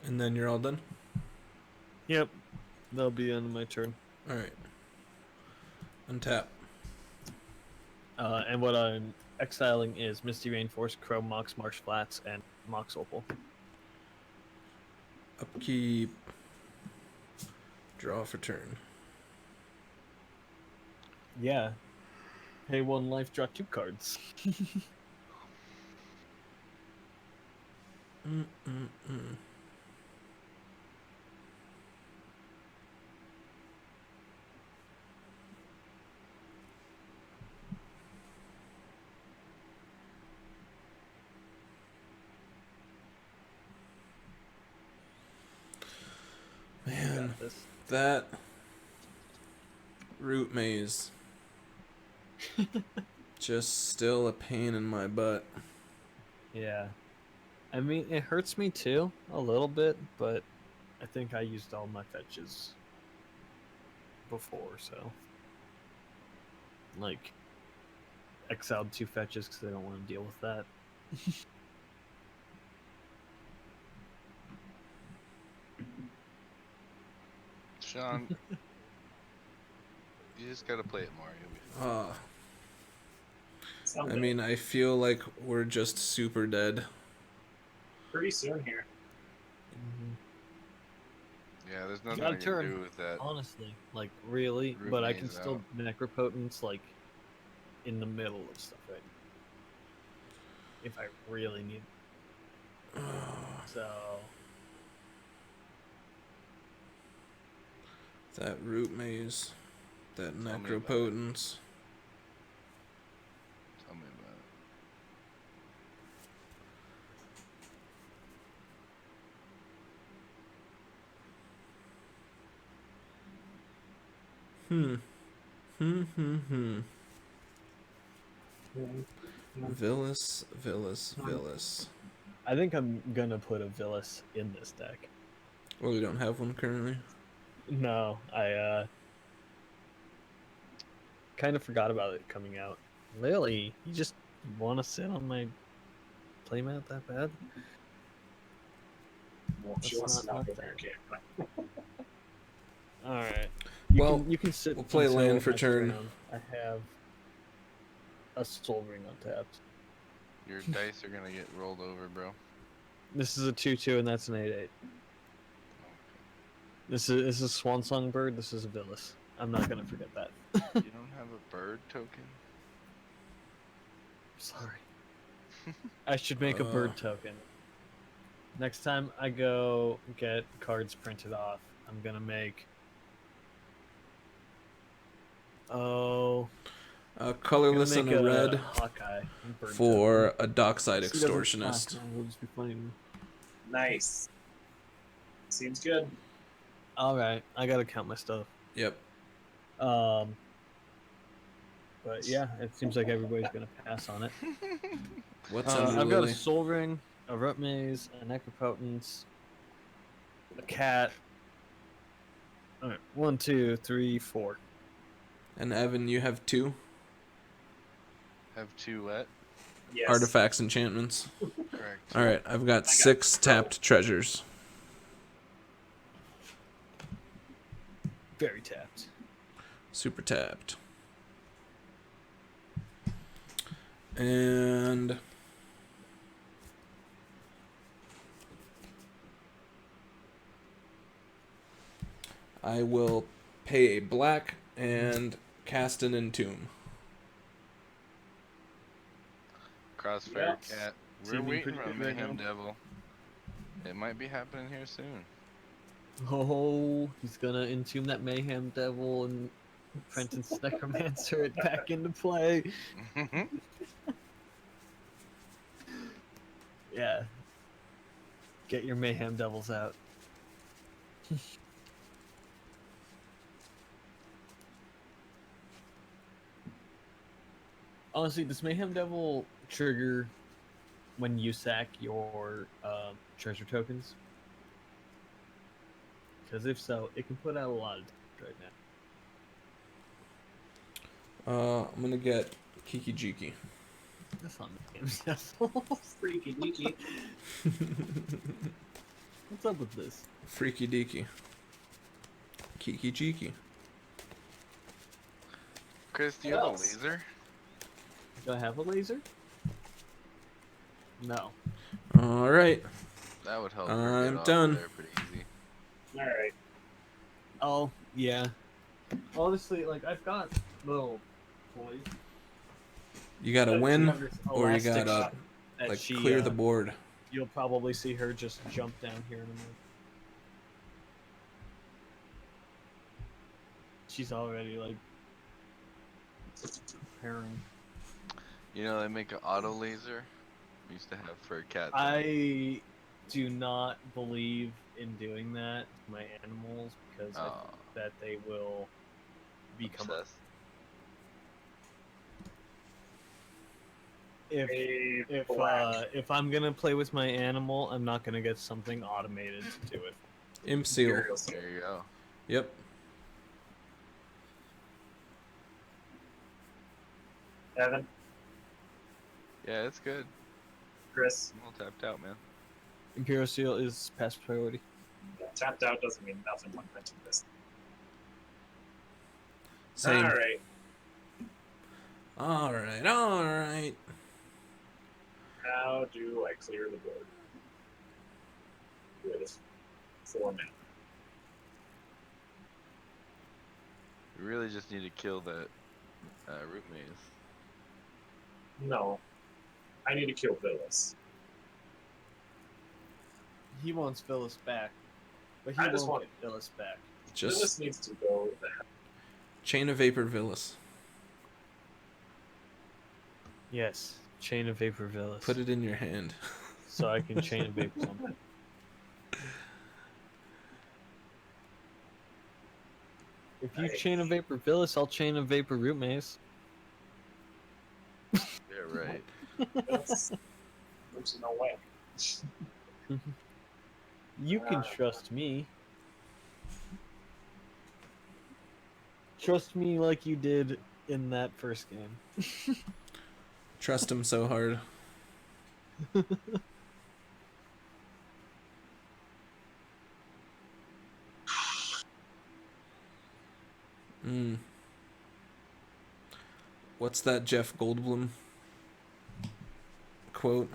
And then you're all done? Yep. That'll be on my turn. Alright. Untap. And what I'm exiling is Misty Rainforest, Chrome Mox, Marsh Flats, and Mox Opal. Upkeep. Draw for turn. Yeah. Pay 1 life, draw 2 cards. Man, Got this. that root maze. Just still a pain in my butt. Yeah. I mean, it hurts me too, a little bit, but I think I used all my fetches before, so. Like, exiled 2 fetches because I don't want to deal with that. Sean, you just gotta play it more. You'll be fine. Someday. I mean, I feel like we're just super dead. Pretty soon here. Yeah, there's nothing Got I a can turn. do with that. Honestly, like, really, Root but I maze can still out. necropotence, like, in the middle of stuff, right? If I really need. So. That root maze. That Tell me about it. necropotence. Tell me about Villas. I think I'm gonna put a Villas in this deck. Well, we don't have one currently. No, I kind of forgot about it coming out. Lily, you just want to sit on my playmat that bad? Well, she Let's wants to not knock knock over your camera. All right. Well, you can sit. we'll play until land for next turn. round. I have a Soul Ring untapped. Your dice are gonna get rolled over, bro. This is a 2/2, and that's an 8/8. This is a Swan Song Bird. This is a Villas. I'm not gonna forget that. You don't have a bird token? Sorry. I should make a bird token. Next time I go get cards printed off, I'm gonna make. Colorless and a red Hawkeye bird for token. a dockside He doesn't extortionist. suck, it'll just be funny to me. Nice. Seems good. All right, I gotta count my stuff. Yep. But yeah, it seems like everybody's gonna pass on it. What's on you, I've got a Lily? Soul Ring, a Root Maze, a Necropotence, a cat. All right, 1, 2, 3, 4. And Evan, you have 2 Have 2 what? Yes. artifacts, enchantments. Correct. All right, I've got 6 tapped treasures. Very tapped. Super tapped. And I will pay a black and cast an entomb. Crossfire Yes. Cat. We're Seeming waiting pretty for a good right Mayhem now. Devil. It might be happening here soon. Oh, he's gonna entomb that Mayhem Devil and Prentice Necromancer it back into play. Yeah. Get your Mayhem Devils out. Honestly, does Mayhem Devil trigger when you sack your treasure tokens? Because if so, it can put out a lot of damage right now. I'm gonna get Kiki Jiki. That's not Mayhem Devil. Freaky deaky. What's up with this? Freaky deaky. Kiki cheeky. Chris, do you have a laser? Do I have a laser? No. All right. That would help her I'm get off done. of there pretty easy. All right. Oh, yeah. Honestly, like, I've got little toys. You gotta But win, You have this or you elastic gotta that like she, clear the board. You'll probably see her just jump down here in a minute. She's already, like, preparing. You know, they make an auto laser. We used to have for a cat. I do not believe in doing that to my animals because I think that they will become obsessed. if I'm gonna play with my animal, I'm not gonna get something automated to do it. Imp seal. Imperial seal. There you go. Yep. Evan, Yeah, it's good. Chris, I'm all tapped out, man. Imperial Seal is past priority. tapped out doesn't mean nothing when printing this. Same. All right. All right. All right. How do I clear the board? With 4 mana. We really just need to kill that root maze. No. I need to kill Villas. He wants Phyllis back, but he I just won't want- get Phyllis back. Just Villas needs to go with that. chain of vapor Villas. Yes, Chain of Vapor Villas. Put it in your hand. so I can Chain of Vapor something. If you Nice. Chain of Vapor Villas, I'll Chain of Vapor Root Maze. Yeah, right. There's no way. You can trust me. Trust me like you did in that first game. Trust him so hard. What's that Jeff Goldblum quote?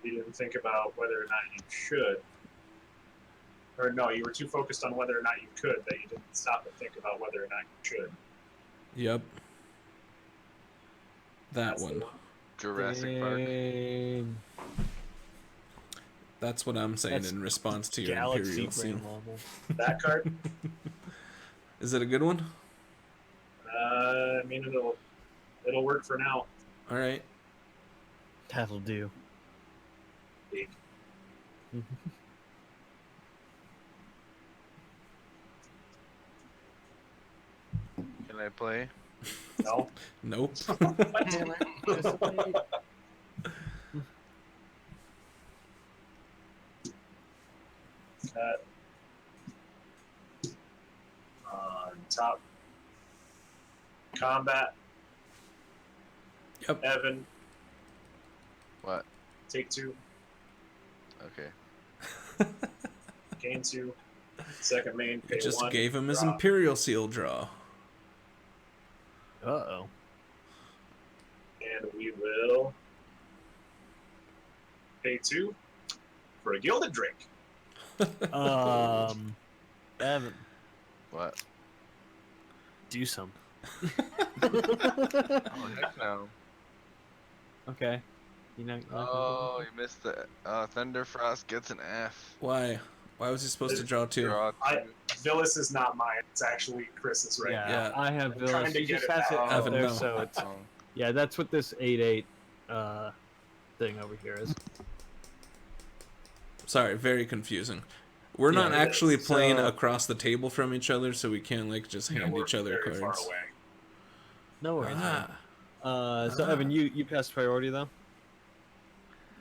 You didn't think about whether or not you should. Or no, you were too focused on whether or not you could that you didn't stop and think about whether or not you should. Yep. That That's the one. Jurassic Park. Dang. That's what I'm saying That's in response to your Galaxy Imperial Seal. brain level. That card, Is it a good one? I mean, it'll work for now. All right. That'll do. Big. Can I play? No? Nope. Damn it. Cut. On top. Combat. Yep. Evan, What? take 2. Okay. Gain 2. Second main, pay It just 1. gave him his draw. Imperial Seal draw. Uh-oh. And we will pay 2 for a gilded drink. Evan, What? do some. Oh, heck no. Okay. You know. Oh, you missed the Thunderfrost gets an F. Why? Why was he supposed to draw 2? Draw I- 2. Villas is not mine. It's actually Chris's right Yeah, now. Yeah. I have I'm trying Villas. to He get just it has it out. out Evan, there, no. so it's Oh. yeah. That's what this 8/8 thing over here is. Sorry, very confusing. We're Yeah, not it actually is. playing So- across the table from each other, so we can't like just Yeah, hand we're each other very cards. far away. No worries. Ah. So Evan, you passed priority though,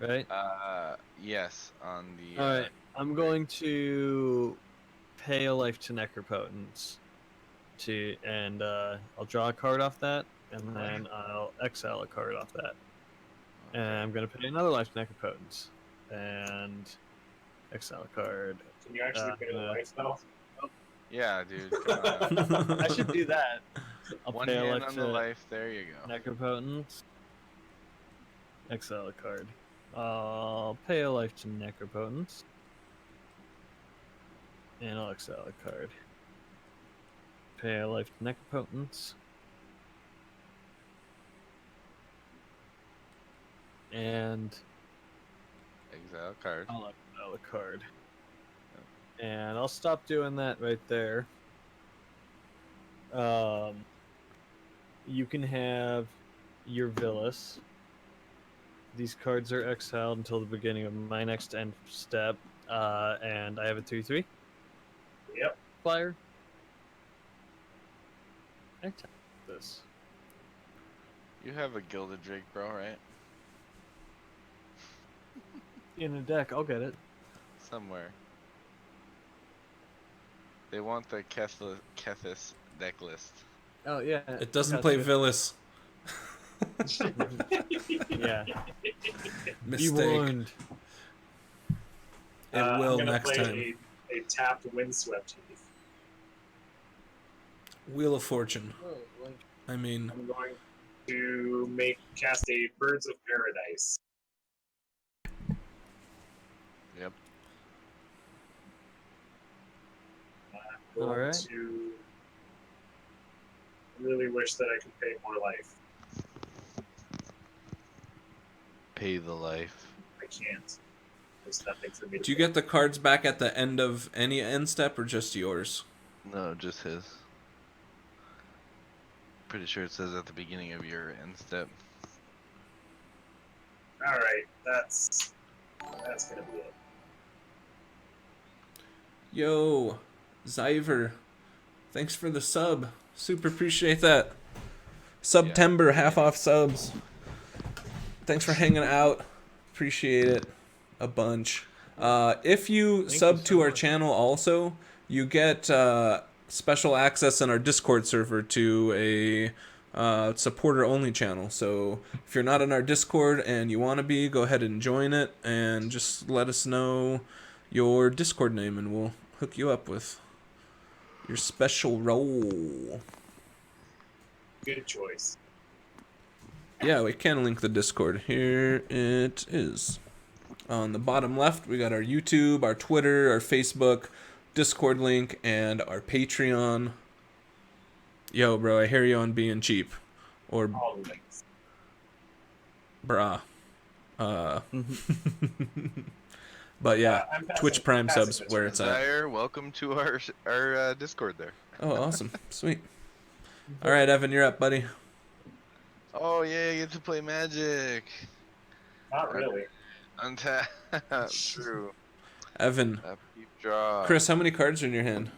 right? Yes, on the. All right. I'm going to pay a life to Necropotence, and I'll draw a card off that, and then I'll exile a card off that, and I'm gonna pay another life to Necropotence, and Exile a card. Can you actually pay the life though? Yeah, dude. Come on. I should do that. I'll One pay a hand life on the to life. There you go. Necropotence. Exile a card. I'll pay a life to Necropotence. And I'll exile a card. Pay a life to Necropotence. And Exile card. I'll exile a card. And I'll stop doing that right there. You can have your Villas. These cards are exiled until the beginning of my next end step. And I have a 2/3 Yep. flyer. I tap this. You have a Gilded Drake, bro, right? In a deck, I'll get it. Somewhere. They want the Kethis deck list. Oh yeah. It doesn't play Villas. Yeah. Be Mistake. warned. It will I'm gonna next play time. A tapped Windswept Heath. Wheel of Fortune. I mean, I'm going to cast a Birds of Paradise. Yep. I'm going Alright. to really wish that I could pay more life. Pay the life. I can't. There's nothing for me to do you pay. get the cards back at the end of any end step or just yours? No, just his. Pretty sure it says at the beginning of your end step. Alright, that's gonna be it. Yo, Zyver, thanks for the sub. Super appreciate that. September, half off subs. Thanks for hanging out. Appreciate it a bunch. If you Thank sub you so to our much. channel also, you get special access in our Discord server to a supporter only channel. So if you're not in our Discord and you want to be, go ahead and join it and just let us know your Discord name and we'll hook you up with your special role. Good choice. Yeah, we can link the Discord. Here it is. On the bottom left, we got our YouTube, our Twitter, our Facebook, Discord link, and our Patreon. Yo, bro, I hear you on being cheap. Or All the links. brah. But yeah, I'm passing- Twitch Prime passing subs the where turn. it's at. Zaire, welcome to our Discord there. Oh, awesome. Sweet. All right, Evan, you're up, buddy. Oh yeah, you get to play Magic. Not really. Untap. True. Evan. A peep draw. Chris, how many cards are in your hand?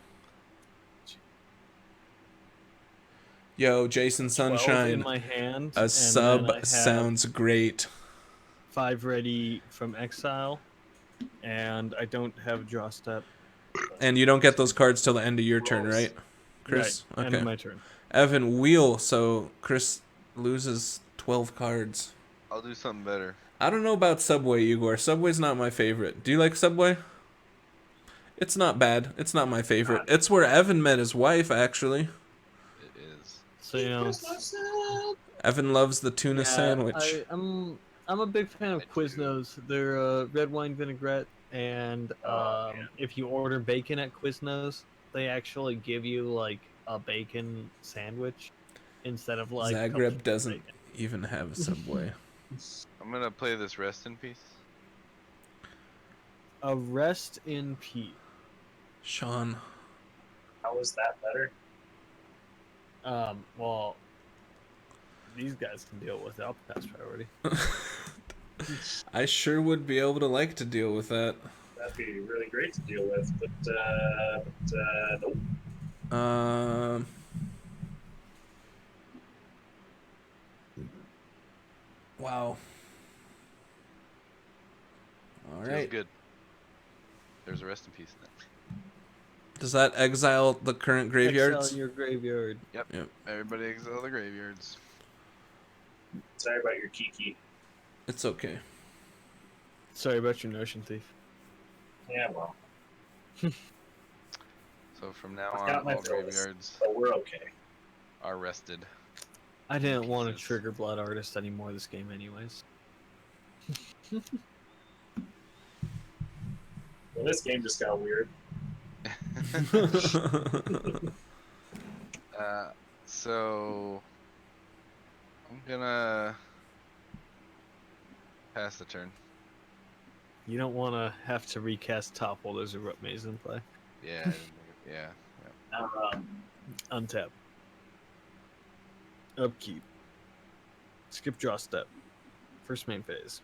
Yo, Jason 12 in Sunshine. my hand. A and sub then I have sounds great. 5 ready from exile, and I don't have draw step. And you don't get those cards till the end of your turn, Rolls. right? Chris? Right, end Okay. of my turn. Evan, wheel, so Chris loses 12 cards. I'll do something better. I don't know about Subway, Igor. Subway's not my favorite. Do you like Subway? It's not bad. It's not my favorite. It's where Evan met his wife, actually. It is. So you know, Evan loves the tuna sandwich. I'm a big fan of Quiznos. They're red wine vinaigrette, and if you order bacon at Quiznos, they actually give you like a bacon sandwich instead of like Zagreb doesn't bacon. even have a Subway. I'm gonna play this Rest in Peace. A rest in peace. Sean. How is that better? Well, these guys can deal with it. I'll pass priority. I sure would be able to like to deal with that. That'd be really great to deal with, but nope. Wow. All Feels right. good. There's a Rest in Peace next. Does that exile the current graveyards? Exile your graveyard. Yep. Yep. Everybody exile the graveyards. Sorry about your Kiki. It's okay. Sorry about your Notion Thief. Yeah, well, So from now I've on, got my all Phyllis, graveyards but we're okay. are rested. I didn't want to Pieces. trigger Blood Artist anymore this game, anyways. Well, this game just got weird. So I'm gonna pass the turn. You don't want to have to recast Topple. There's a Root Maze in play. Yeah, I didn't think yeah. Untap. Upkeep. Skip draw step. First main phase.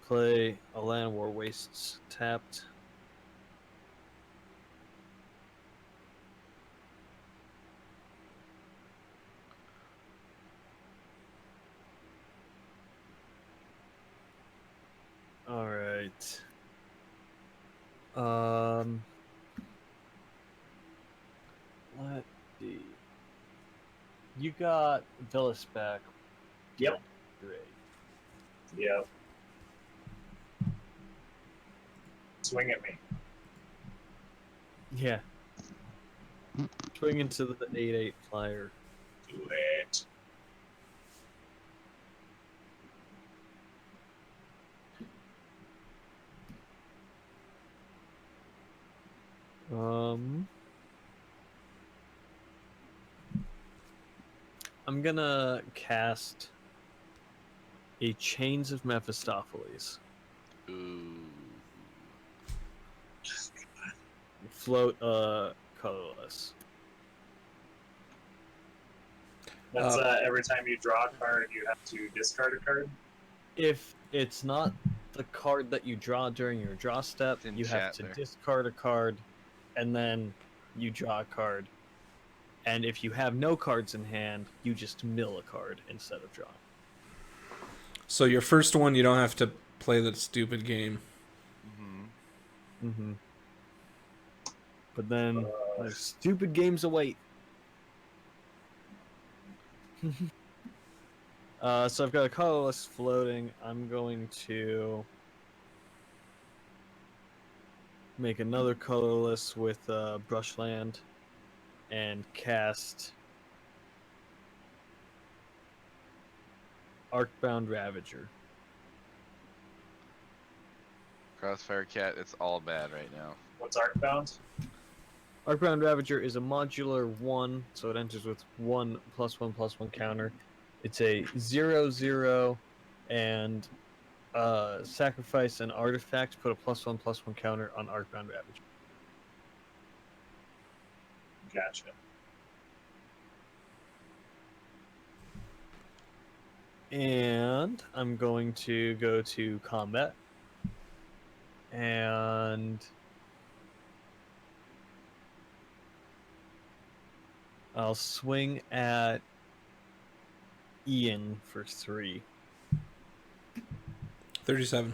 Play a Land War Wastes tapped. Alright. Let's see. You got Villas back. Yep. Great. Yep. Swing at me. Yeah. Swing into the 8/8 flyer. Do it. I'm gonna cast a Chains of Mephistopheles. Ooh. Float colorless. That's every time you draw a card, you have to discard a card. If it's not the card that you draw during your draw step, It's in you have chat to there. discard a card, and then you draw a card. And if you have no cards in hand, you just mill a card instead of drawing. So your first one, you don't have to play the stupid game. Mm-hmm. But then there's stupid games await. So I've got a colorless floating. I'm going to make another colorless with Brushland and cast Arcbound Ravager. Crossfire Cat, it's all bad right now. What's Arcbound? Arcbound Ravager is a modular 1, so it enters with 1/1/1 counter. It's a 0/0, and sacrifice an artifact, put a +1/+1 counter on Arcbound Ravager. Gotcha. And I'm going to go to combat. And I'll swing at Ian for 3. 37.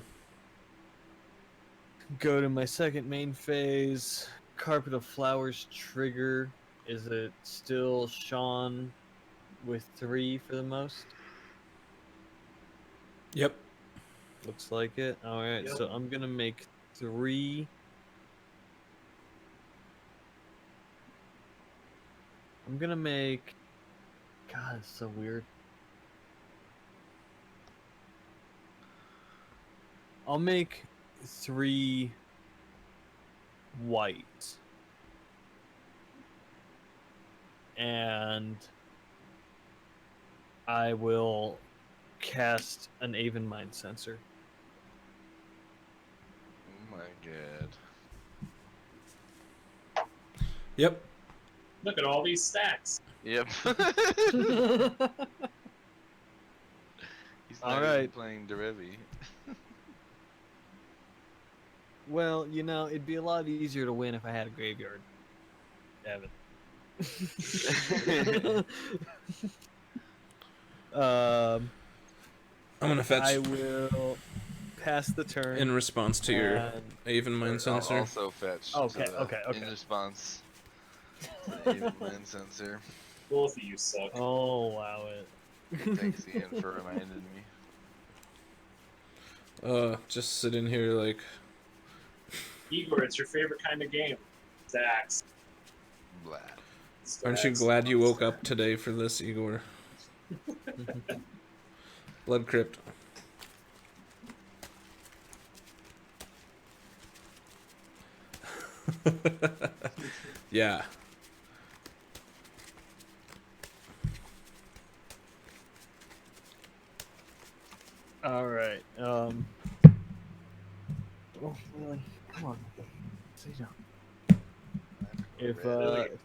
Go to my second main phase. Carpet of Flowers trigger. Is it still Sean with 3 for the most? Yep. Looks like it. Alright, Yep. so I'm gonna make 3. I'm gonna make... God, it's so weird. I'll make 3 white. And I will cast an Aven Mind Sensor. Oh my god. Yep. Look at all these stacks. Yep. He's not even Alright. playing Derevi. Well, you know, it'd be a lot easier to win if I had a graveyard. Evan. I'm gonna fetch I will pass the turn. in response to your and- Aven Mind I'll Sensor. also fetch. Okay, to the, okay. In response to the Aven Mind Sensor. Both of you suck. Oh, wow it. Thanks, Ian, for reminding me. Just sit in here like Igor, it's your favorite kind of game. Stacks. Blah. Aren't you Stacks. glad you woke up today for this, Igor? Blood Crypt. Yeah. All right. Oh, Lily, come on. Sit down. If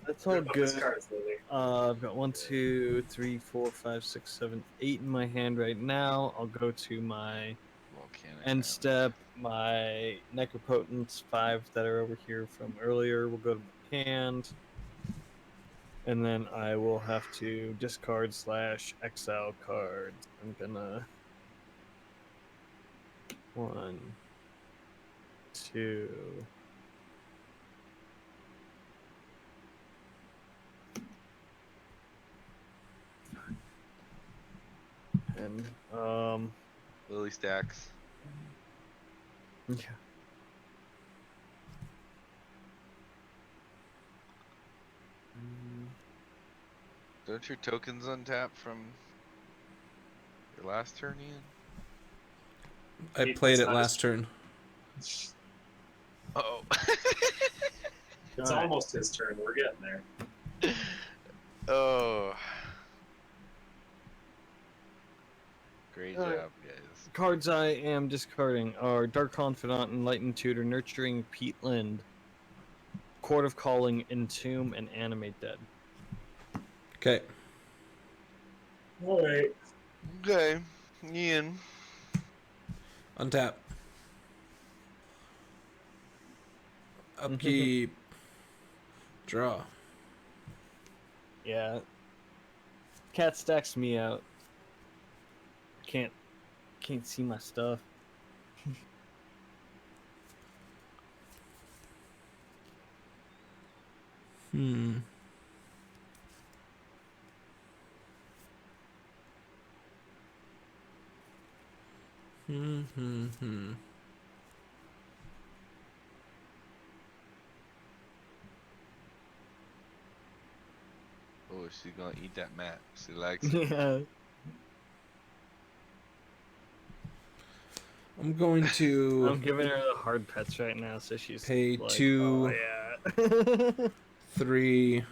that's all Rip up his good, cards, Lily. I've got 1, 2, 3, 4, 5, 6, 7, 8 in my hand right now. I'll go to my Volcanic end island. step. My Necropotence 5 that are over here from earlier will go to my hand. And then I will have to discard / exile cards. I'm gonna 1, 2. And Lily stacks. yeah. Don't your tokens untap from your last turn, Ian? I played it last turn. Oh. It's Alright. almost his turn. We're getting there. Oh. Great Alright. job, guys. Cards I am discarding are Dark Confidant, Enlightened Tutor, Nurturing Peatland, Court of Calling, Entomb, and Animate Dead. Okay. All right. Okay, Ian. Untap. Upkeep. Draw. Yeah. Cat stacks me out. Can't see my stuff. Hmm. Oh, she's gonna eat that mat. She likes it. Yeah. I'm going to I'm giving her the hard pets right now, so she's pay like, 2, oh, yeah. 3,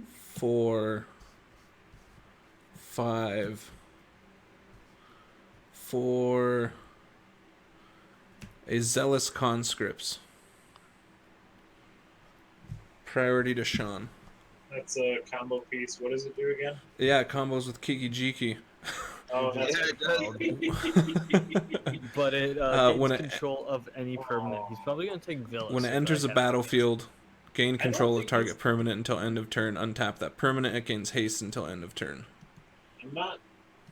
4, 5 for a Zealous Conscripts. Priority to Sean. That's a combo piece. What does it do again? Yeah, it combos with Kiki Jiki. Oh, that's Yeah, it does. But it when gains it- control of any permanent. He's probably gonna take Villas. When it if I enters a had to battlefield, gain don't control of think target he's- permanent until end of turn. Untap that permanent. It gains haste until end of turn. I'm not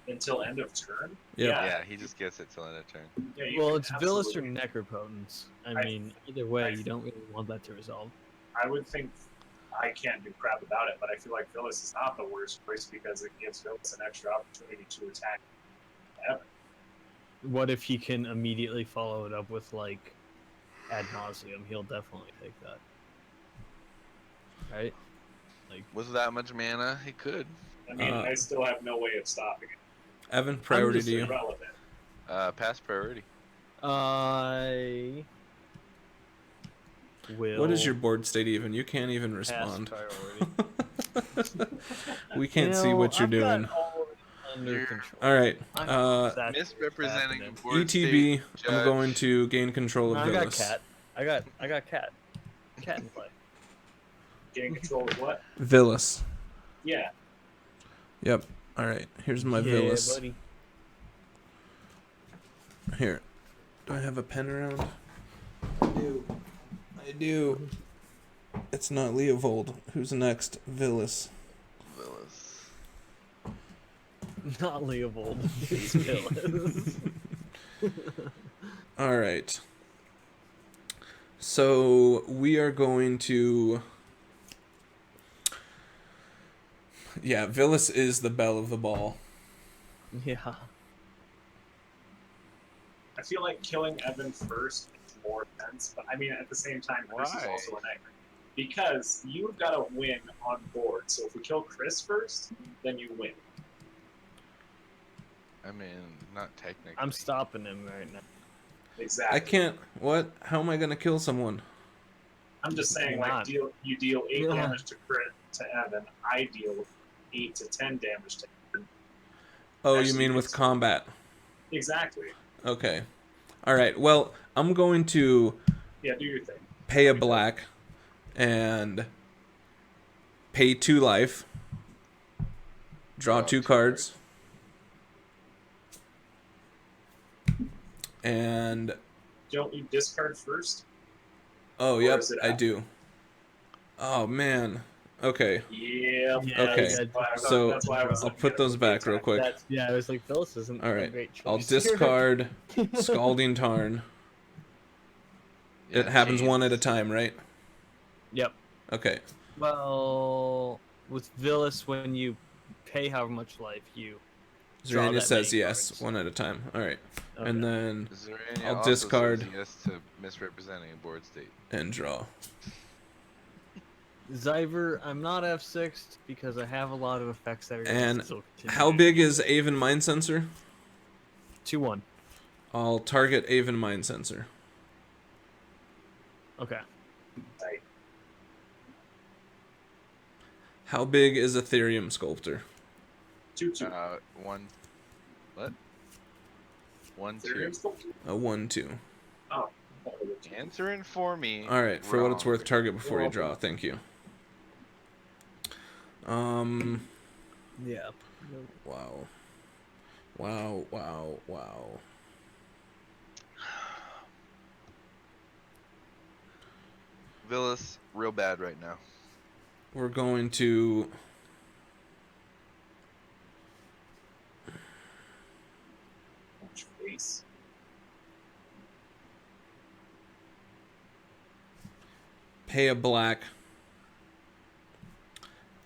until end of turn. Yep. Yeah, he just gets it till end of turn. Yeah, guess. you Well, can it's Villas or absolutely- Necropotence. I I- mean, either way, I- you don't really want that to resolve. I would think I can't do crap about it, but I feel like Phyllis is not the worst choice because it gives Phyllis an extra opportunity to attack Evan. What if he can immediately follow it up with like ad nauseum? He'll definitely take that. Right? With that much mana, he could. I mean, I still have no way of stopping it. Evan, priority just to you. Irrelevant. Pass priority. I will. What is your board state even? You can't even pass respond. priority? We can't see what you're I've got doing. all of it under You're- control. All right. I'm exactly Misrepresenting what's board ETB. state, I'm Judge. going to gain control of happening. I got Villas. cat. I got cat. Cat in play. Getting control of what? Villas. Yeah. Yep. All right. Here's my Yeah, Villas. buddy. Here. Do I have a pen around? I do. I do. It's not Leovold. Who's next? Villas. Villas. Not Leovold. It's Villas. All right. So we are going to. Yeah, Villas is the belle of the ball. Yeah. I feel like killing Evan first is more sense. But I mean, at the same time, Chris is Why? also an angry. Because you've got to win on board. So if we kill Chris first, then you win. I mean, not technically. I'm stopping him right now. Exactly. I can't. What? How am I gonna kill someone? I'm just saying, You're like, not. you deal 8 Yeah. damage to crit to Evan. I deal 8 to 10 damage to Evan. Oh, you Actually, mean with it's- combat? Exactly. Okay. All right. Well, I'm going to Yeah, do your thing. pay a black and pay 2 life. Draw 2 cards. And Don't you discard first? oh, Or yep, is it I after? do. Oh man. Okay. Yeah. Yeah, Okay. yeah, So, that's why I was I'll looking put at it those with back the real attack. quick. Yeah, I was like, Phyllis isn't All a right. great choice. I'll here. discard Scalding Tarn. Yeah, It happens one at a chains. time, right? Yep. Okay. Well, with Villas, when you pay however much life, you draw Zerania that says many yes, cards. one at a time. All right. Okay. And then Zerania I'll also discard- says yes to misrepresenting a board state. and draw. Zyver, I'm not F6'd because I have a lot of effects that are And still continue. how big is Aven Mind Sensor? 2-1. I'll target Aven Mind Sensor. Okay. Right. How big is Ethereum Sculptor? 2/2. 1. What? 1, Ethereum 2. Sculptor? A 1/2. Oh. I thought it was 2. Answering for me. All right. For what it's wrong. worth, target before you Well, draw. Thank you. Yeah. Wow. Wow. Villas, real bad right now. We're going to Face. pay a black,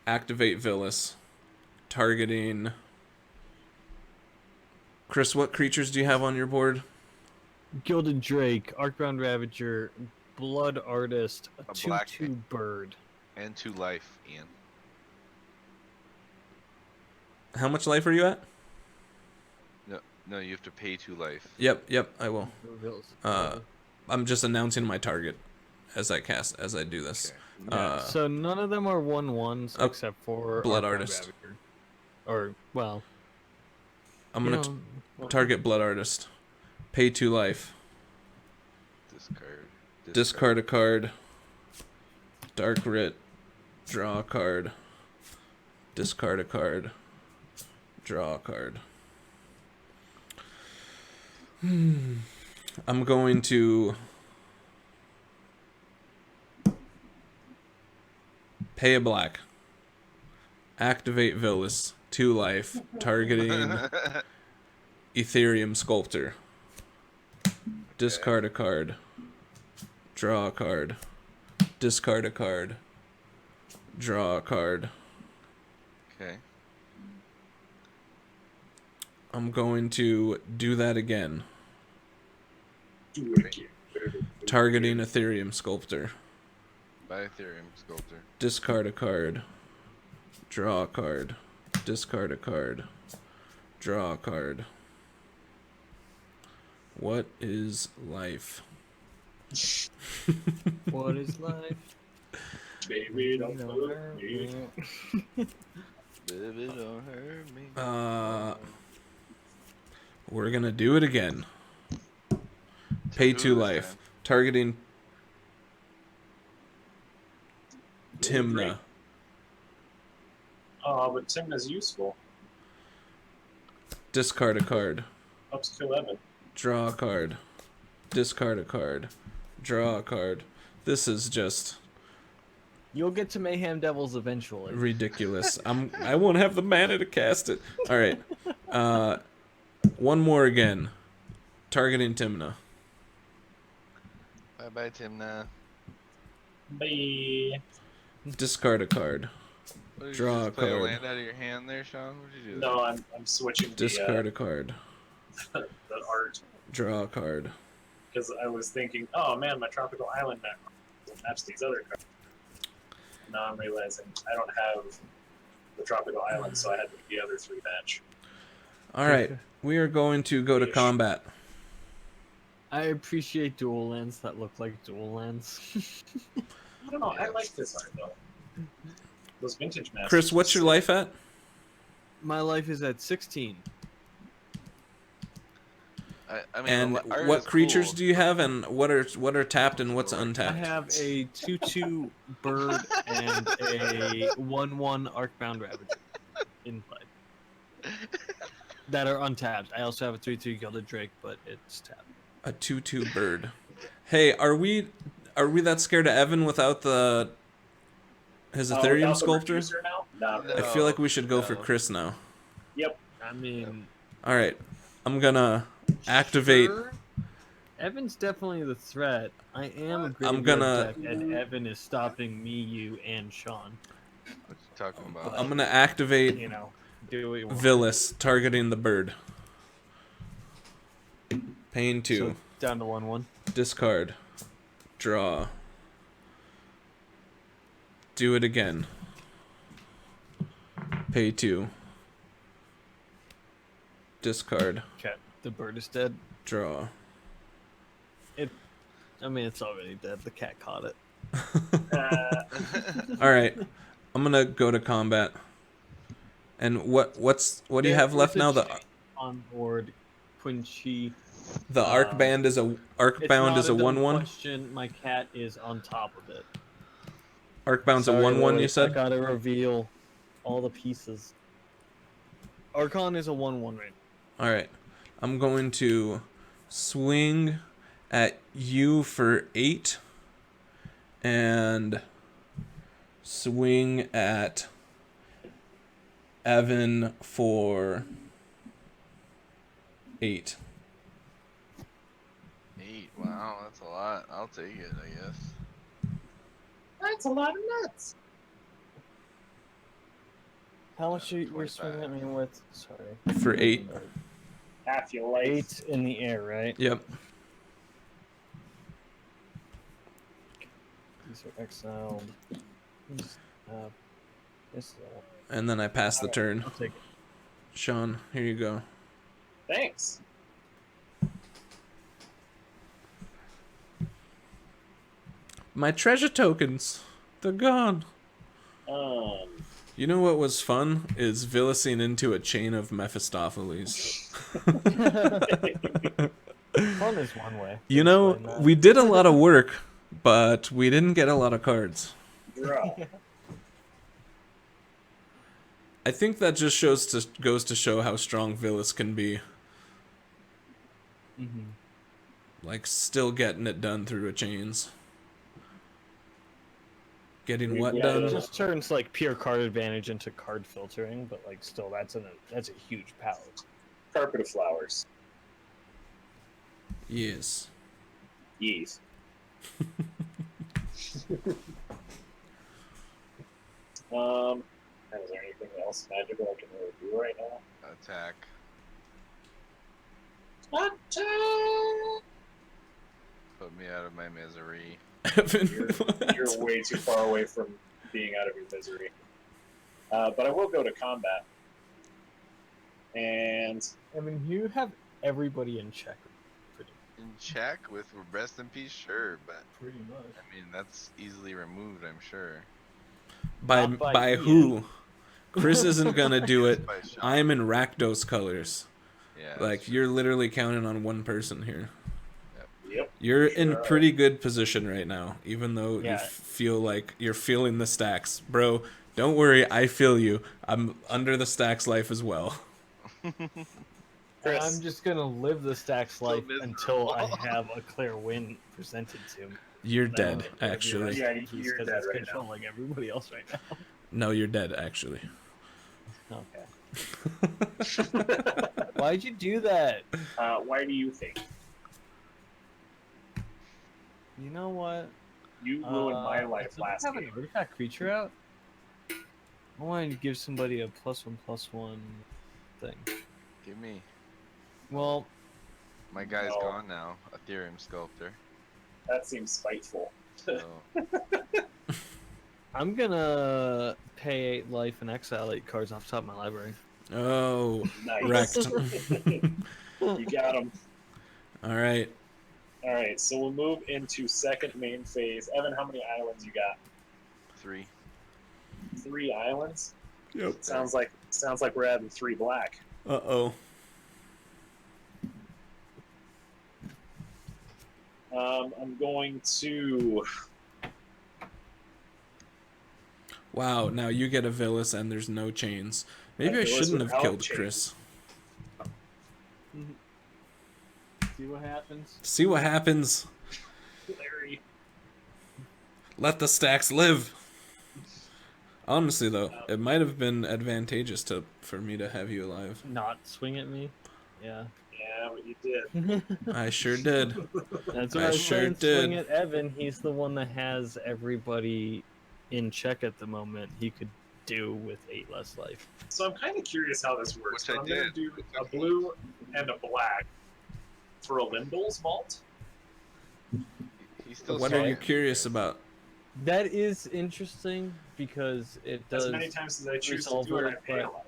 activate Villas, targeting. Chris, what creatures do you have on your board? Gilded Drake, Arcbound Ravager, Blood Artist, a A black 2/2 bird. And 2 life, Ian. How much life are you at? No, you have to pay 2 life. Yep, I will. Villas. I'm just announcing my target as I do this. Okay. Yeah, so none of them are 1/1s oh, except for Blood Arcbound Artist. Ravager. Or, well, I'm you gonna know, target Blood Artist. Pay 2 life. Discard a card. Dark Writ. Draw a card. Discard a card. Draw a card. I'm going to pay a black. Activate Villas. 2 life. Targeting Ethereum Sculptor. Discard a card. Draw a card. Discard a card. Draw a card. Okay. I'm going to do that again. Do it again. Targeting Ethereum Sculptor. By Ethereum Sculptor. Discard a card. Draw a card. Discard a card. Draw a card. What is life? what is life? Baby, don't You know, hurt me. Baby, don't hurt me. We're gonna do it again. Pay who 2 this life. time? Targeting Tymna. Oh, but Tymna's useful. Discard a card. Up to 11. Draw a card. Discard a card. Draw a card. This is just You'll get to Mayhem Devils eventually. ridiculous. I won't have the mana to cast it. All right. One more again. Targeting Tymna. Bye, Tymna. Bye. Discard a card. What, did Draw you a just play a card. land out of your hand there, Sean? What did you do? No, I'm switching Discard a card. the art. Draw a card. because I was thinking, oh man, my tropical island map doesn't match these other cards. Now I'm realizing I don't have the tropical island, so I had the other 3 match. All right, we are going to go to Ish. combat. I appreciate dual lands that look like dual lands. I don't know. I like this art though. Those vintage masters. Chris, what's your life at? My life is at 16. I mean, And the art what is creatures cool. do you have, and what are tapped and what's I untapped? have a 2/2 bird and a 1/1 Arcbound Ravager in play that are untapped. I also have a 3/3 Gilded Drake, but it's tapped. A 2/2 bird. Hey, are we that scared of Evan without his Ethereum without the sculptor? reducer now? No. I feel like we should go for No. Chris now. Yep. I mean, All right, I'm gonna activate. sure, Evan's definitely the threat. I am a great I'm gonna- deck, and Evan is stopping me, you, and Sean. What you talking about? I'm gonna activate You know, do what you want. Villas, targeting the bird. Pain 2. So, down to 1/1. Discard. Draw. Do it again. Pay 2. Discard. Okay, the bird is dead. Draw. I mean, it's already dead. The cat caught it. Alright. I'm gonna go to combat. And what do you have left now? The On board, Quincy. Arcbound is a Arcbound is a 1/1. Question. My cat is on top of it. Arcbound's a Sorry, 1/1. Lloyd, You I said. gotta reveal all the pieces. Archon is a 1/1 right now. All right. I'm going to swing at you for 8 and swing at Evan for 8. 8. Wow, that's a lot. I'll take it, I guess. That's a lot of nuts. How much are you 25. swinging at me with? Sorry. For 8. Half your life. 8 in the air, right? Yep. These are exiled. These, this is all. And then I pass the turn. I'll take it. Sean, here you go. Thanks. My treasure tokens. They're gone. Um. You know what was fun? Is Villicing into a chain of Mephistopheles. Fun is one way. You know, Explain that. we did a lot of work, but we didn't get a lot of cards. Draw. I think that just goes to show how strong Villis can be. Mhm. Like, still getting it done through a chains. Getting what Yeah. done? It just turns like pure card advantage into card filtering, but like still that's a huge power. Carpet of flowers. Yes. Yes. Is there anything else magical I can really do right now? Attack. Attack! Put me out of my misery. Evan, You're way too far away from being out of your misery. But I will go to combat. And I mean, you have everybody in check. In check with rest in peace, sure, but Pretty much. I mean that's easily removed, I'm sure. by Not by by Ian. who? Chris isn't gonna do it. By Sean. I'm in Rakdos colors. Yeah. Like, you're literally counting on one person here. yep. You're in Sure. pretty good position right now, even though you Yeah. feel like you're feeling the stacks. Bro, don't worry, I feel you. I'm under the stacks life as well. Chris. I'm just gonna live the stacks life miserable. until I have a clear win presented to me. You're Then dead, I'll give you actually. Yeah, rest in peace, you're 'cause dead it's right now. controlling everybody else right now. No, you're dead, actually. Okay. Why'd you do that? Why do you think? You know what? You ruined my life does it last have game. an artifact creature out? I wanted to give somebody a +1/+1 thing. Give me. Well, My guy's No. gone now. Ethereum sculptor. That seems spiteful. So I'm gonna pay 8 life and exile 8 cards off the top of my library. Oh, Nice. wrecked. You got him. All right. All right, so we'll move into second main phase. Evan, how many islands you got? 3. 3 islands. Yep. Sounds like we're adding 3 black. Uh-oh. I'm going to. Wow, now you get a Villas and there's no chains. Maybe I Villas shouldn't have without killed chains. Chris. See what happens. See what happens. Larry. Let the stacks live. Honestly, though, it might have been advantageous for me to have you alive. Not swing at me. Yeah. Yeah, but you did. I sure did. That's what I I was sure saying. did. Swing at Evan. He's the one that has everybody in check at the moment. He could do with 8 less life. So I'm kind of curious how this works. Which I I'm going to did. do a blue and a black for a Lindell's vault. He's still What are you swinging. curious about? That is interesting because it does. As many times as I choose to resolve do it, I it, pay a but- life.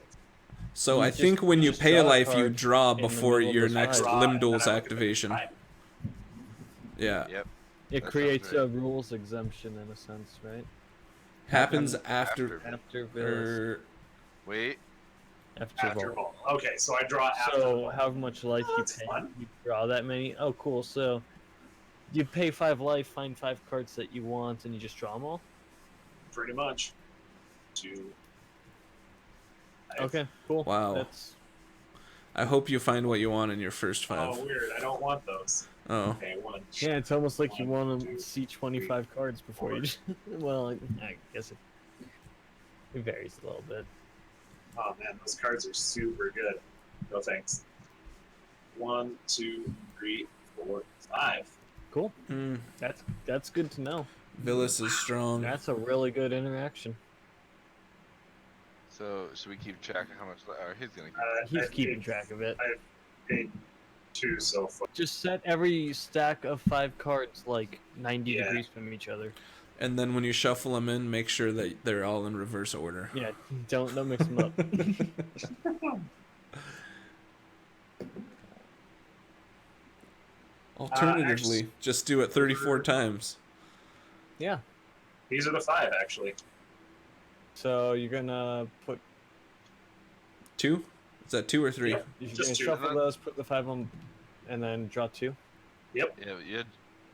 So You I just- think when you you just pay a draw a life, you card draw in the before middle of your the next fight. Draw, and then Limdol's I look at the activation. time. Yeah. Yep. It That creates sounds a rules exemption in a sense, right? Happens after. After Villas. Wait. After After vault. vault. Okay, so I draw after. So vault. how much life Oh, you that's pay? fun. You draw that many? Oh, cool. So you pay 5 life, find 5 cards that you want, and you just draw them all. Pretty much. 2. Okay, cool. Wow. That's I hope you find what you want in your first 5. Oh, weird. I don't want those. Oh. Okay, 1. yeah. It's almost like you 1, want 2, to see 25 cards before 4. you. Well, I guess it varies a little bit. Oh man, those cards are super good. No thanks. 1, 2, 3, 4, 5. Cool. Mm, That's good to know. Villas is strong. That's a really good interaction. So should we keep track of how much? Or he's gonna keep. He's I've keeping paid- track of it. I've paid 2 so far. Just set every stack of 5 cards like 90 Yeah. degrees from each other. And then when you shuffle them in, make sure that they're all in reverse order. Yeah, don't mix them up. Alternatively, just do it 34 times. Yeah. These are the 5 actually. So you're gonna put 2? Is that 2 or 3? Yep. you're Just gonna 2. shuffle those, put the 5 on, and then draw 2. Yeah,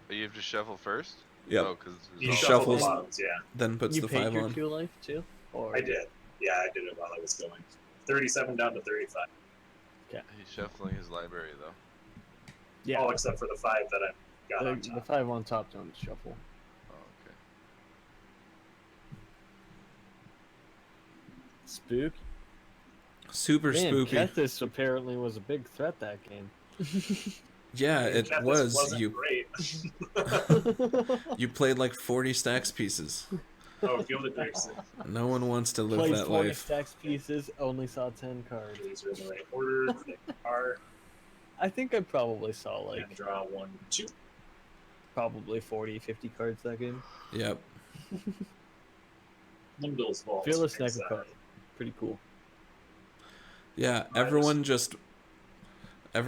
you have to shuffle first. Yep. Oh, because You He shuffle shuffles. the bottoms, yeah. Then puts You the paid 5 your on. 2 life too? Or I did. Yeah, I did it while I was going. 37 down to 35. he's shuffling his library though. Yeah. All except for the 5 that I got on The top. 5 on top don't shuffle. Oh, okay. Spook. Super Man, spooky. Kethis apparently was a big threat that game. Yeah, it Kethis was. wasn't You great. you played like 40 stacks pieces. Oh, Field of Grapes. No one wants to live Played that 40 life. stacks pieces, only saw 10 cards. These are in the right order. They are. I think I probably saw like And draw 1, 2. probably 40, 50 cards that game. Yep. Lindell's Vault. Fearless Makes Necker card. Pretty cool. Yeah, I everyone just- I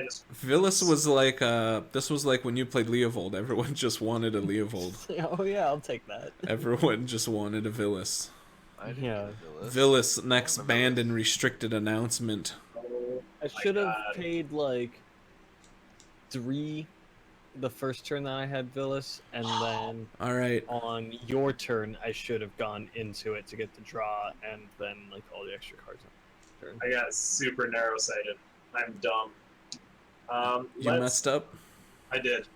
just Villas was like this was like when you played Leovold. Everyone just wanted a Leovold. Oh yeah, I'll take that. Everyone just wanted a Villas. I didn't Yeah. get the list. Villas next banned and restricted announcement. oh, I should have God. paid like 3 the first turn that I had Villas, and then All right. on your turn I should have gone into it to get the draw and then like all the extra cards on turn. I got super narrow sighted. I'm dumb. You messed up. I did.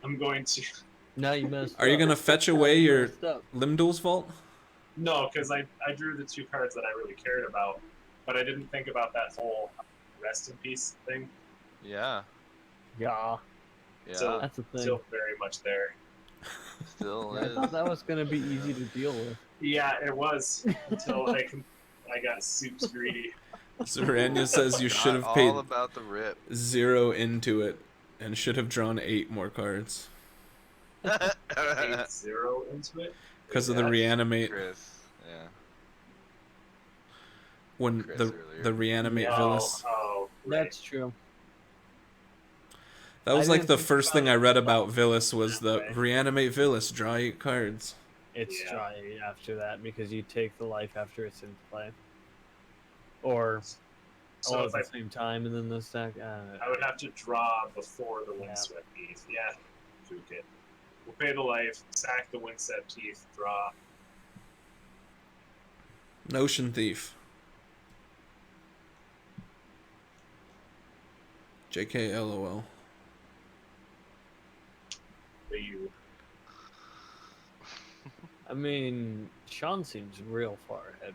I'm going to. Now you messed Are you up. gonna fetch away your Messed up. Limdol's vault? No, because I drew the 2 cards that I really cared about, but I didn't think about that whole rest in peace thing. Yeah. Yeah, Yeah. So- that's the thing. Still very much there. Still I is. thought that was gonna be easy to deal with. Yeah, it was until I got soups greedy. Serenia says you should Not have paid all about the rip. 0 into it and should have drawn 8 more cards. 8-0 into it. Because of the reanimate. Chris, yeah. When Chris the earlier. reanimate Yeah. Villas. Oh, right. That's true. That was I like didn't the think first about thing it I read that about way. Villas was the Right. reanimate Villas, draw 8 cards. It's Yeah. dry after that because you take the life after it's in play. Or So all if at the same time and then the stack. I would have to draw before the windswept teeth. Yeah. Okay. We'll pay the life, sack the windswept teeth, draw. Notion Thief. JK LOL. You. I mean, Sean seems real far ahead.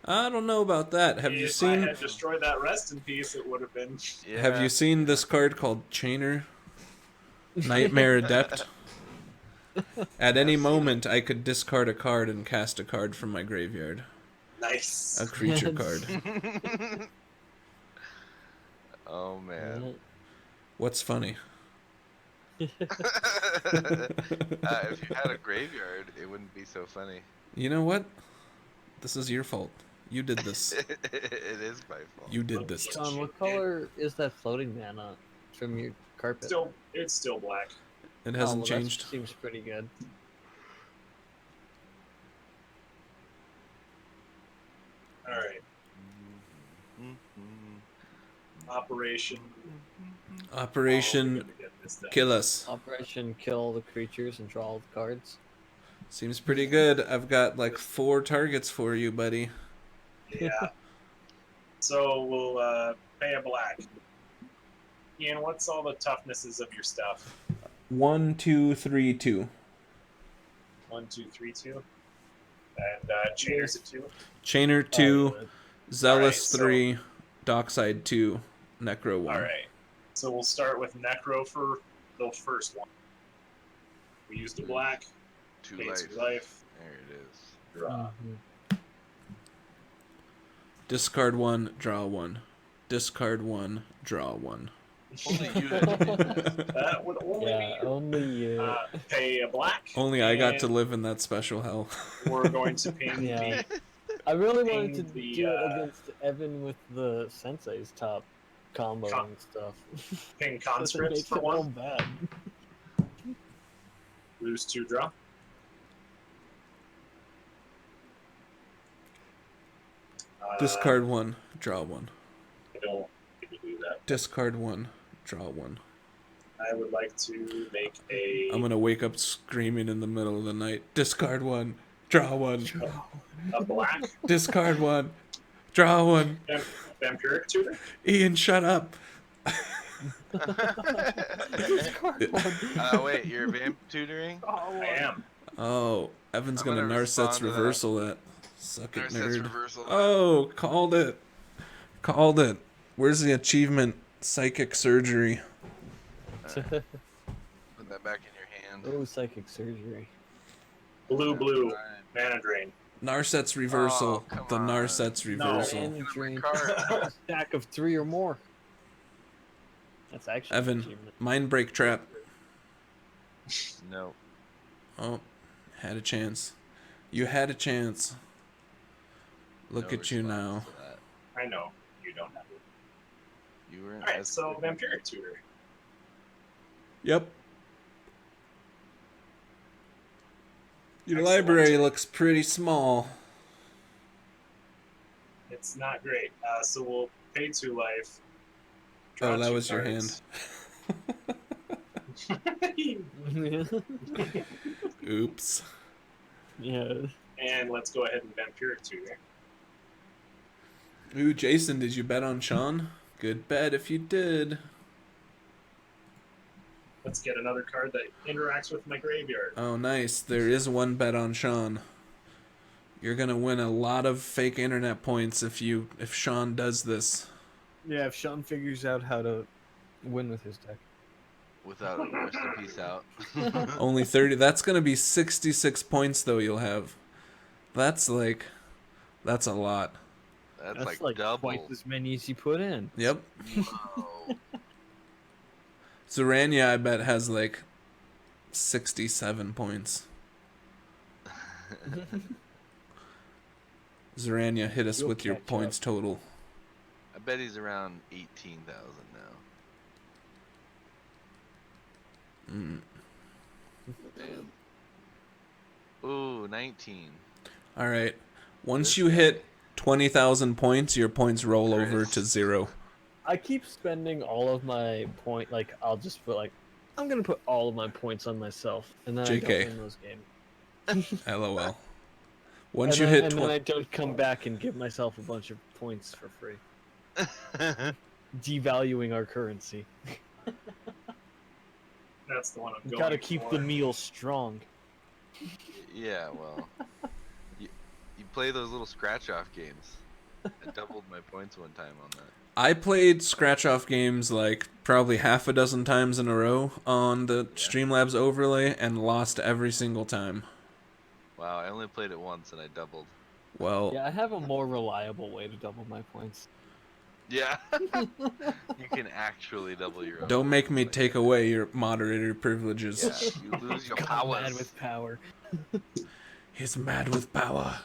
I don't know about that. Have you If seen I had destroyed that rest in peace, it would have been. Yeah. Have you seen this card called Chainer? Nightmare Adept. At any moment I could discard a card and cast a card from my graveyard. Nice. A creature Yes. card. Oh man. What's funny? If you had a graveyard, it wouldn't be so funny. You know what? This is your fault. You did this. It is my fault. You did this. Sean, what color is that floating mana from your carpet? It's still black. It Oh, hasn't well, changed. That seems pretty good. All right. Operation. Operation Oh, we're gonna get this done. Kill Us. Operation kill the creatures and draw all the cards. Seems pretty good. I've got like 4 targets for you, buddy. Yeah. So we'll pay a black. Ian, what's all the toughnesses of your stuff? 1, 2, 3, 2. 1, 2, 3, 2. And Chainer's at 2. Chainer 2, Zealous Alright, so- 3, Dockside 2, Necro 1. All right. So we'll start with Necro for the first one. We used a black. 2 Pay life. 2 life. There it is. Draw. Discard 1, draw 1. Discard 1, draw 1. Only you had to do this. That would only Yeah, only you. be pay a black. Only I got to and live in that special hell. We're going to ping Yeah. the. I really wanted to the, do it against Evan with the Sensei's top combo Con- and stuff. Ping Doesn't conscripts make for it all 1. bad. Lose 2 draw. Discard 1, draw 1. I don't get to do that. Discard 1, draw 1. I would like to make a. I'm gonna wake up screaming in the middle of the night. Discard 1, draw 1. a black Discard 1, draw 1. vampiric tutor. Ian, shut up. Wait, you're vamp tutoring? I am. Oh, Evan's I'm gonna gonna Narset's respond to that. reversal that. Suck it, Narset's nerd. reversal. Oh, called it. Called it. Where's the achievement? Psychic surgery. Put that back in your hand. Oh, psychic surgery. Blue, blue. Fine. Mana drain. Narset's reversal. Oh, come The on. Narset's No. reversal. And drain Card. a stack of 3 or more. That's actually an Evan, achievement. mind break trap. No. Oh, had a chance. You had a chance. Look No at you response now. to that. I know you don't have it. You were All right, so vampiric tutor. Yep. Your Excellent. library looks pretty small. It's not great. So we'll pay 2 life. Draw Oh, that 2 was your hand. cards. Oops. Yeah. And let's go ahead and vampiric tutor. Ooh, Jason, did you bet on Sean? Good bet if you did. Let's get another card that interacts with my graveyard. Oh, nice. There is one bet on Sean. You're gonna win a lot of fake internet points if Sean does this. Yeah, if Sean figures out how to win with his deck. Without rest in peace out. Only 30. That's gonna be 66 points though. You'll have. That's a lot. That's like double. twice as many as you put in. Yep. Whoa. Zorania, I bet, has like 67 points. Zorania, hit us You'll with your catch points total. I bet he's around 18,000 now. Mm. Damn. Ooh, 19. All right. Once This you guy. hit 20,000 points, your points roll over Chris. to 0. I keep spending all of my like I'll just put like I'm gonna put all of my points on myself, and then I JK. don't win those games. LOL. Once And you then, hit and then 20, I don't come back and give myself a bunch of points for free, devaluing our currency. That's the one I'm You going gotta keep for. the meal strong. Yeah, well, you play those little scratch-off games. I doubled my points one time on that. I played scratch-off games like probably half a dozen times in a row on the Streamlabs overlay and lost every single time. Wow, I only played it once and I doubled. Well, Yeah, I have a more reliable way to double my points. Yeah. You can actually double your own. don't make me points. take away your moderator privileges. Yeah, you lose your God, powers. mad with power. He's mad with power.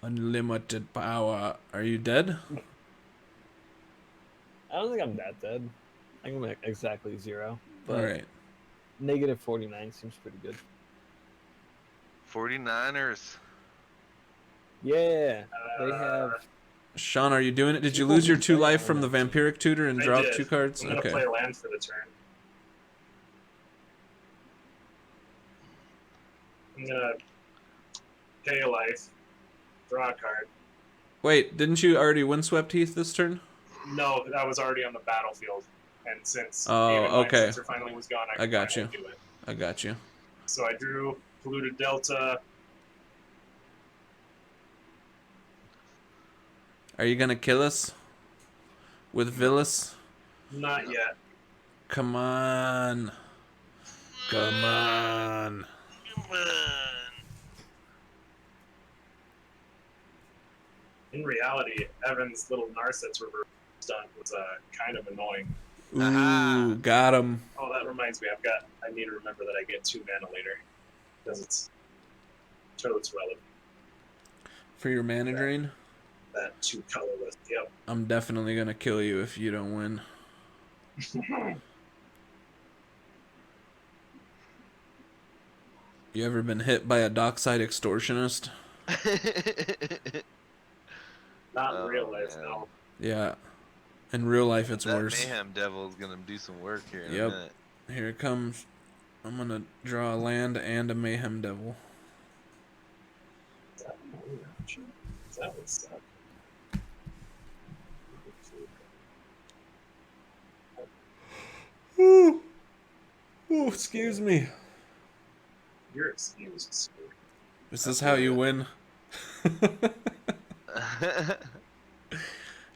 Unlimited power. Are you dead? I don't think I'm that dead. I think I'm at exactly 0. But Alright. negative 49 seems pretty good. 49ers. Yeah, they have. Sean, are you doing it? Did you People lose your can 2 play life on from the that team. Vampiric Tutor and I draw did. 2 cards? I'm gonna Okay. play land for the turn. I'm gonna pay a life, draw a card. Wait, didn't you already windswept Heath this turn? No, that was already on the battlefield, and since Oh, Haven okay. Mindsetzer finally was gone, I I could got finally you. do it. I got you. So I drew Polluted Delta. Are you gonna kill us? With Villas? Not yet. Come on. Come on. Come on. In reality, Evan's little Narset's reverse stunt was kind of annoying. Ooh, Aha. got him. Oh, that reminds me. I need to remember that I get 2 mana later, because it's Toad's relevant. For your mana drain? That 2 colorless. Yep. I'm definitely gonna kill you if you don't win. You ever been hit by a dockside extortionist? Not in Oh, real life, man. no. Yeah. In real life, it's That worse. Mayhem Devil is gonna do some work here in Yep. a minute. Here it comes. I'm gonna draw a land and a Mayhem Devil. That would suck. Ooh. Ooh, excuse me. You're excused. Is this how you win?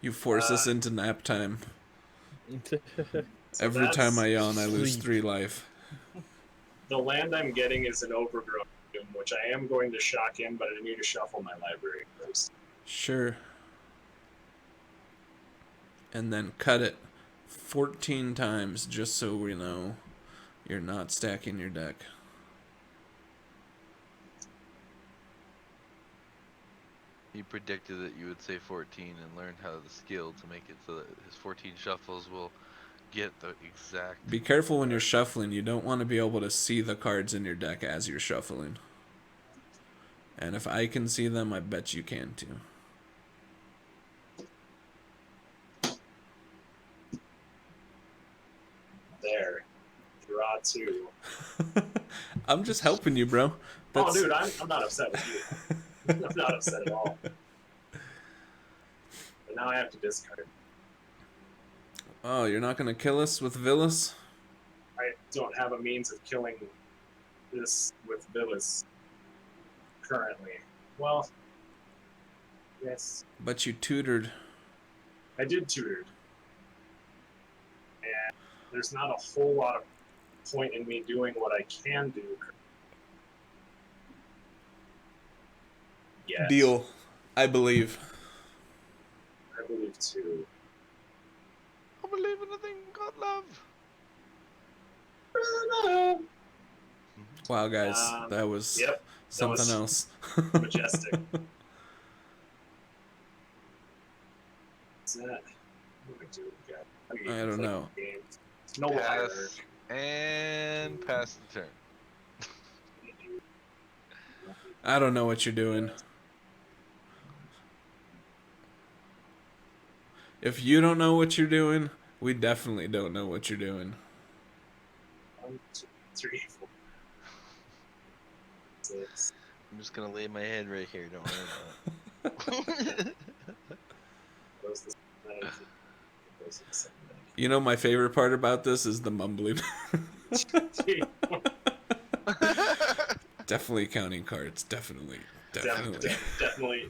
You force us into nap time. So Every time I that's- yawn, I lose Sleep. 3 life. The land I'm getting is an overgrown doom, which I am going to shock in, but I need to shuffle my library first. Sure. And then cut it 14 times just so we know you're not stacking your deck. He predicted that you would say 14 and learned how the skill to make it so that his 14 shuffles will get the exact. Be careful when you're shuffling. You don't want to be able to see the cards in your deck as you're shuffling. And if I can see them, I bet you can too. There. Draw 2. I'm just helping you, bro. Oh, dude, I'm not upset with you. I'm not upset at all. But now I have to discard. Oh, you're not going to kill us with Villas? I don't have a means of killing this with Villas currently. Well, yes, But you tutored. I did tutored. And there's not a whole lot of point in me doing what I can do. Yet. Deal. I believe. believe 2. I believe in a thing called love. Wow, guys, that was Yep, something was else. majestic. Is that? What do I do? I don't know. No wire. Pass and pass the turn. I don't know what you're doing. If you don't know what you're doing, we definitely don't know what you're doing. 1, 2, 3, 4, 6. I'm just gonna lay my head right here. Don't worry about it. Close this. Close this. You know, my favorite part about this is the mumbling. Definitely counting cards. Definitely. Definitely.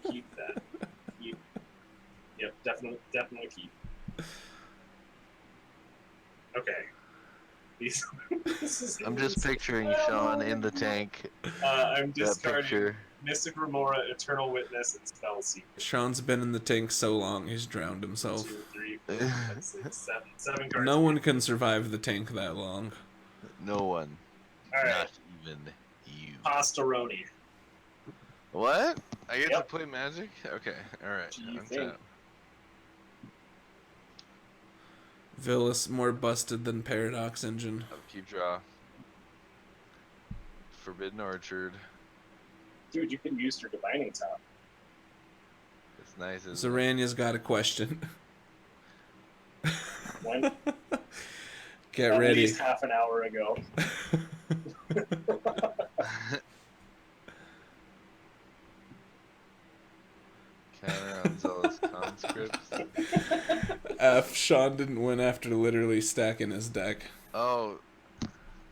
Keep that. Keep. Yep, definitely keep. Okay. I'm just picturing Sean in the tank. I'm That discarding picture. Mystic Remora, Eternal Witness, and Spell Seeker. Sean's been in the tank so long, he's drowned himself. 2, 3, 4, 5, 6, 7. 7 cards. No one can survive the tank that long. No one. All right. Not even you. Pastaroni. What? I get to Yep. play Magic? Okay, alright. What do you I'm think? tapped. Villas more busted than Paradox Engine. Upkeep draw. Forbidden Orchard. Dude, you can use your Divining Top. It's nice, isn't it? Zoranya's got a question. When? Get At ready. least half an hour ago. Counter on Zealous Conscripts. Sean didn't win after literally stacking his deck Oh,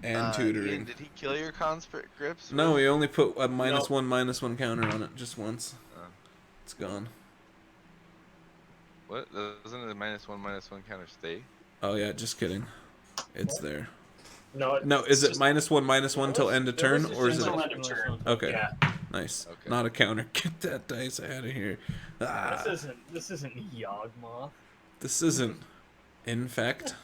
and tutoring. Ian, did he kill your conscripts? No, he only put a Nope. -1/-1 counter on it just once. Oh. It's gone. What? Doesn't the -1/-1 counter stay? Oh yeah, just kidding. It's there. No, No, is it -1/-1 till end of turn, or is it? until end of turn? Okay, Yeah. nice. Okay. Not a counter. Get that dice out of here. Ah, This isn't Yawgmoth. this isn't infect.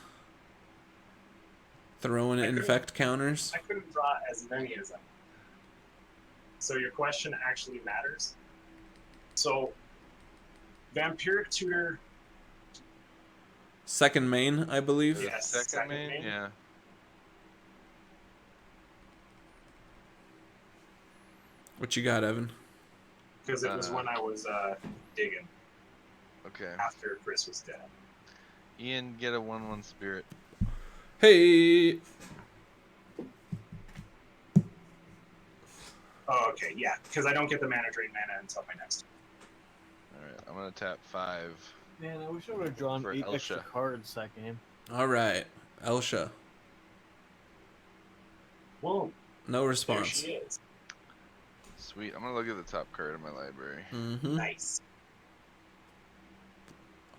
Throwing infect counters. I couldn't draw as many as I. So your question actually matters. So, Vampiric Tutor. Second main, I believe. Yeah. Yes, second main. Yeah. What you got, Evan? Because it was when I was digging Okay. after Chris was dead. Ian, get a 1/1 spirit. Hey. Oh, okay, yeah. Because I don't get the mana drain mana until my next turn. Alright, I'm gonna tap 5. Man, I wish I would have drawn For 8 extra Elsha. cards that game. All right, Elsha. Whoa, No there response. she is. Sweet. I'm gonna look at the top card of my library. Mm-hmm. Nice.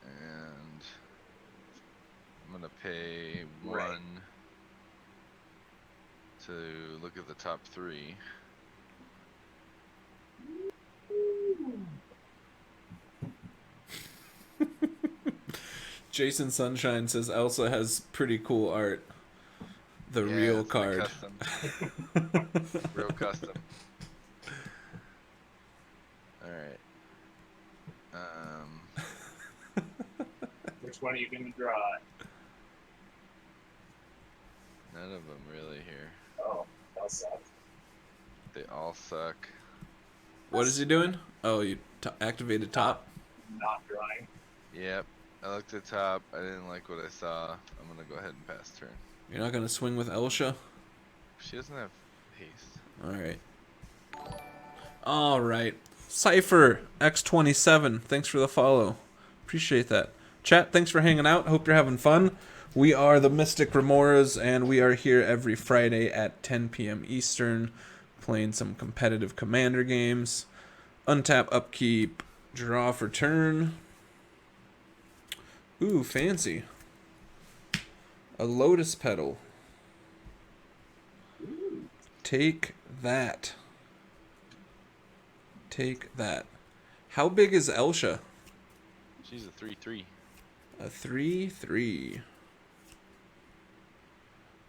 And I'm gonna pay 1 Right. to look at the top 3. Jason Sunshine says Elsa has pretty cool art. The Yeah, real it's my card. custom. Real custom. Alright. Which one are you going to draw? None of them really here. Oh, that sucks. They all suck. What is he doing? Oh, you activated top. Not drawing. Yep. I looked at top. I didn't like what I saw. I'm gonna go ahead and pass turn. You're not gonna swing with Elsha. She doesn't have haste. All right. All right. Cypher X27. Thanks for the follow. Appreciate that. Chat. Thanks for hanging out. Hope you're having fun. We are the Mystic Remoras, and we are here every Friday at 10 p.m. Eastern, playing some competitive Commander games. Untap, upkeep, draw for turn. Ooh, fancy. A lotus petal. Take that. Take that. How big is Elsha? She's a 3/3. A 3/3.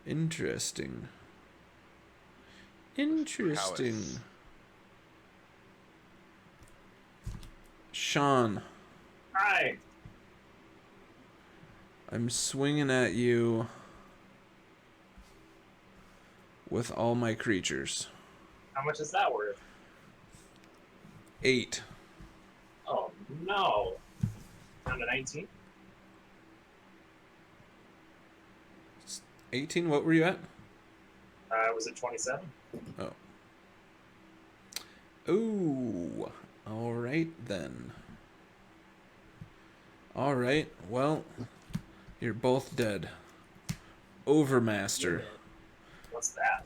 Interesting. Interesting. Prowess. Sean, Hi. I'm swinging at you with all my creatures. How much is that worth? 8. Oh no. Down to 19. 18? What were you at? Was it 27? Oh. Ooh. All right then. All right. Well, you're both dead. Overmaster. What's that?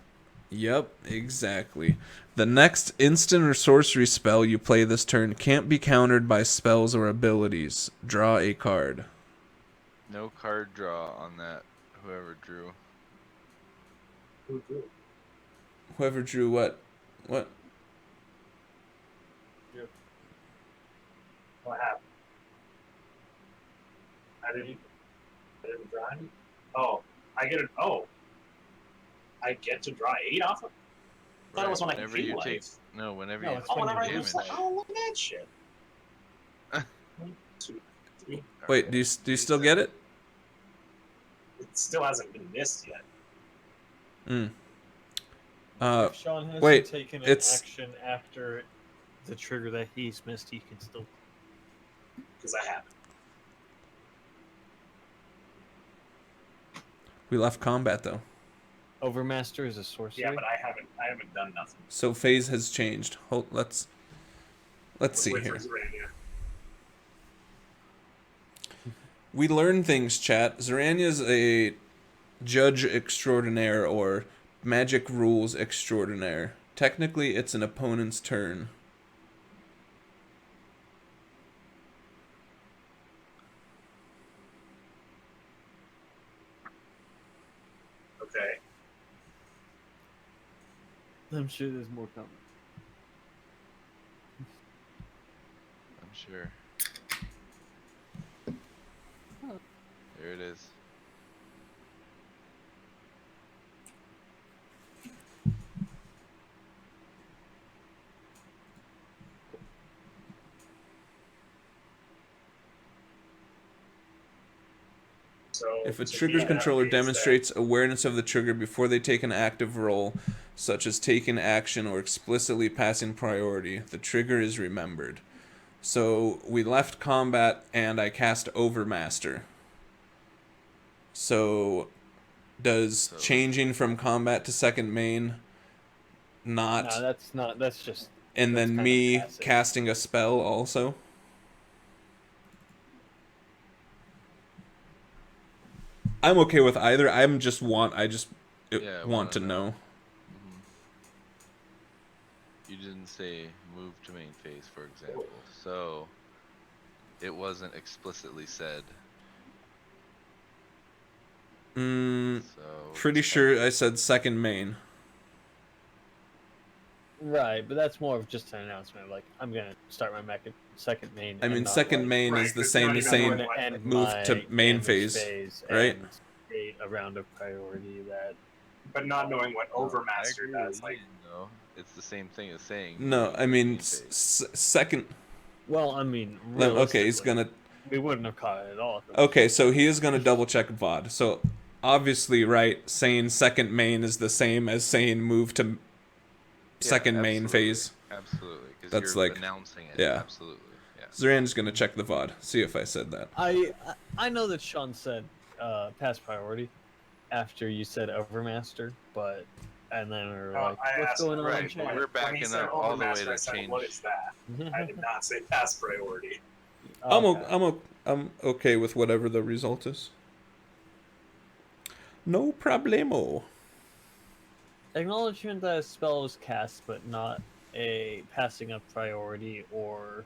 Yep, exactly. The next instant or sorcery spell you play this turn can't be countered by spells or abilities. Draw a card. No card draw on that. Whoever drew. Who drew? Whoever drew what? What? What happened? I didn't draw any? Oh, I get it. Oh. I get to draw 8 off of? I thought it was when Whenever I you gain take life. whenever No, you it's take Oh, whenever I damage. lose life. Oh, look at that shit. 1, 2, 3. Wait, do you still get it? It still hasn't been missed yet. If Sean hasn't wait, taken an it's- action after the trigger that he's missed, he can still. Because I haven't. We left combat though. Overmaster is a sorcery. Yeah, but I haven't done nothing. So phase has changed. Let's see Wait here. for Zerania. We learn things, chat. Zarania's a judge extraordinaire or magic rules extraordinaire. Technically, it's an opponent's turn. Okay. I'm sure there's more coming. I'm sure. There it is. So If a to trigger's me, that controller means that- demonstrates awareness of the trigger before they take an active role, such as taking action or explicitly passing priority, the trigger is remembered. So we left combat and I cast Overmaster. So does changing from combat to second main not, No, that's not. That's just. and that's then kinda me passive. casting a spell also? I'm okay with either. I just want Yeah, want to wanna know. You didn't say move to main phase, for example, so it wasn't explicitly said. So Pretty sure I said second main. Right, but that's more of just an announcement. Like, I'm gonna start my second main. I and mean, not, second like, main Right, is the 'cause same you're as not even saying going to end move my to main damage phase, right? and create a round of priority that. But not knowing what I Overmaster agree does, with like, Ian, though. It's the same thing as saying. No, moving I to mean main phase. second. Well, I mean, Okay, he's realistically, gonna. We wouldn't have caught it at all. If it was Okay, so he is gonna double check VOD. So obviously, right, saying second main is the same as saying move to second main absolutely. phase. Absolutely, because That's you're like- announcing it. yeah. Absolutely. Yeah. Zoran's gonna check the VOD, see if I said that. I know that Sean said pass priority after you said Overmaster, but and then we were like, I what's asked- going on in Right, chat? but we're when he backing said up all the way Overmaster, I to said, change. what is that? I did not say pass priority. I'm okay with whatever the result is. No problemo. Acknowledgement that a spell was cast, but not a passing up priority or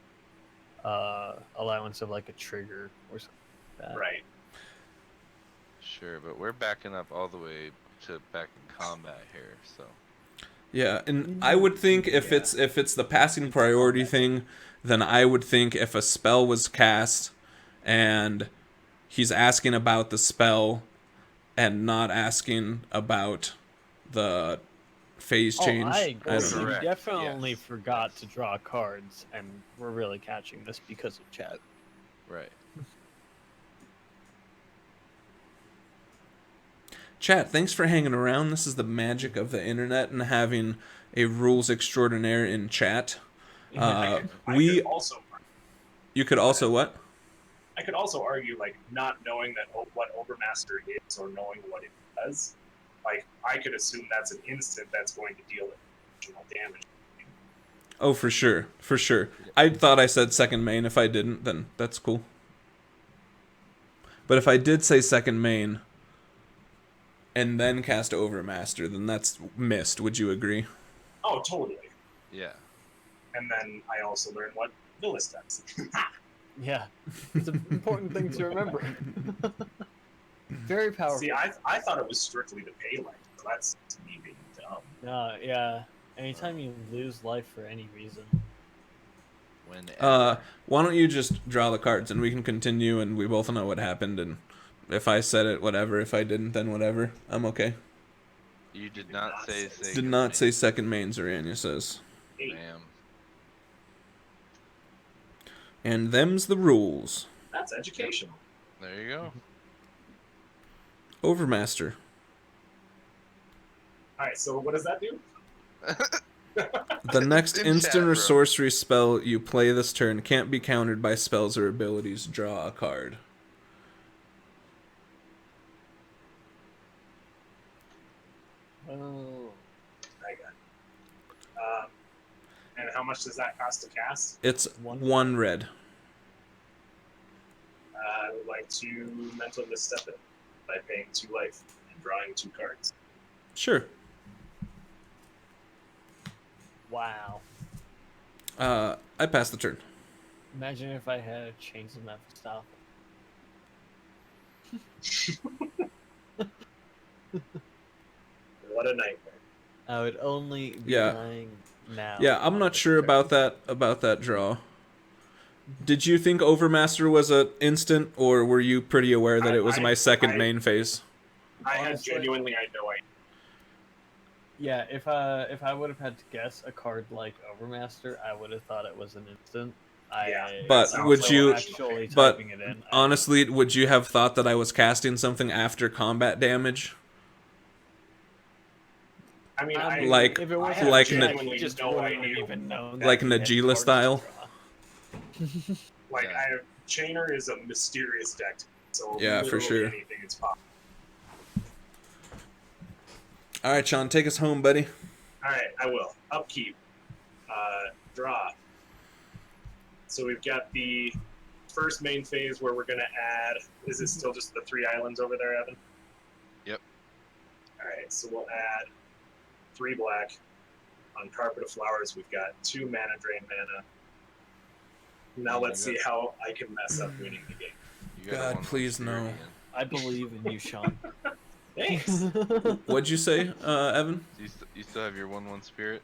allowance of like a trigger or something like that. Right. Sure, but we're backing up all the way to back in combat here, so. Yeah, and I would think if it's the passing priority thing, then I would think if a spell was cast and he's asking about the spell and not asking about the phase change. I I agree. don't know. You Correct, definitely yes, forgot yes. to draw cards, and we're really catching this because of chat. Right. Chat, thanks for hanging around. This is the magic of the internet and having a rules extraordinaire in chat. I We could also you could also what? I could also argue, like, not knowing that what Overmaster is or knowing what it does. Like, I could assume that's an instant that's going to deal additional damage. Oh, for sure, for sure. I thought I said second main. If I didn't, then that's cool. But if I did say second main and then cast Overmaster, then that's missed. Would you agree? Oh, totally. Yeah. And then I also learned what Villas does. Yeah, it's an important thing to remember. Very powerful. See, I thought it was strictly the pay life, so that's me being dumb. Yeah. Anytime you lose life for any reason. Whenever. Why don't you just draw the cards and we can continue and we both know what happened, and if I said it, whatever. If I didn't, then whatever. I'm okay. You did not say Did not say second main, Zorania says. Ma'am. And them's the rules. That's educational. There you go. Overmaster. All right, so what does that do? The next In instant chat, or bro. sorcery spell you play this turn can't be countered by spells or abilities. Draw a card. Oh. I got it. And how much does that cost to cast? It's one red. I would like to mental misstep it by paying 2 life and drawing 2 cards. Sure. Wow. I pass the turn. Imagine if I had a Chains of Mephistopheles. What a nightmare. I would only be Yeah. dying now. Yeah, I'm not sure about that draw. Did you think Overmaster was an instant, or were you pretty aware that it was my second main phase? I had Honestly- genuinely had no idea. Yeah, if I would have had to guess a card like Overmaster, I would have thought it was an instant. But sounds would like you? Actually But typing it in, honestly, would you have thought that I was casting something after combat damage? I mean, Like- if it was like genuinely just no wouldn't have idea. even known. Like that he had Najila cards to style? draw. Like, Yeah. Chainer is a mysterious deck, so Yeah, for literally sure. anything is possible. All right, Sean, take us home, buddy. All right, I will. Upkeep. Draw. So we've got the first main phase where we're going to add... Is it still just the 3 islands over there, Evan? Yep. All right, so we'll add 3 black. On Carpet of Flowers, we've got 2 mana drain mana. Now let's see how I can mess up winning the game. You got a God, 1/1 please spirit no. again. I believe in you, Sean. Thanks. What'd you say, Evan? Do you still have your 1/1 spirit?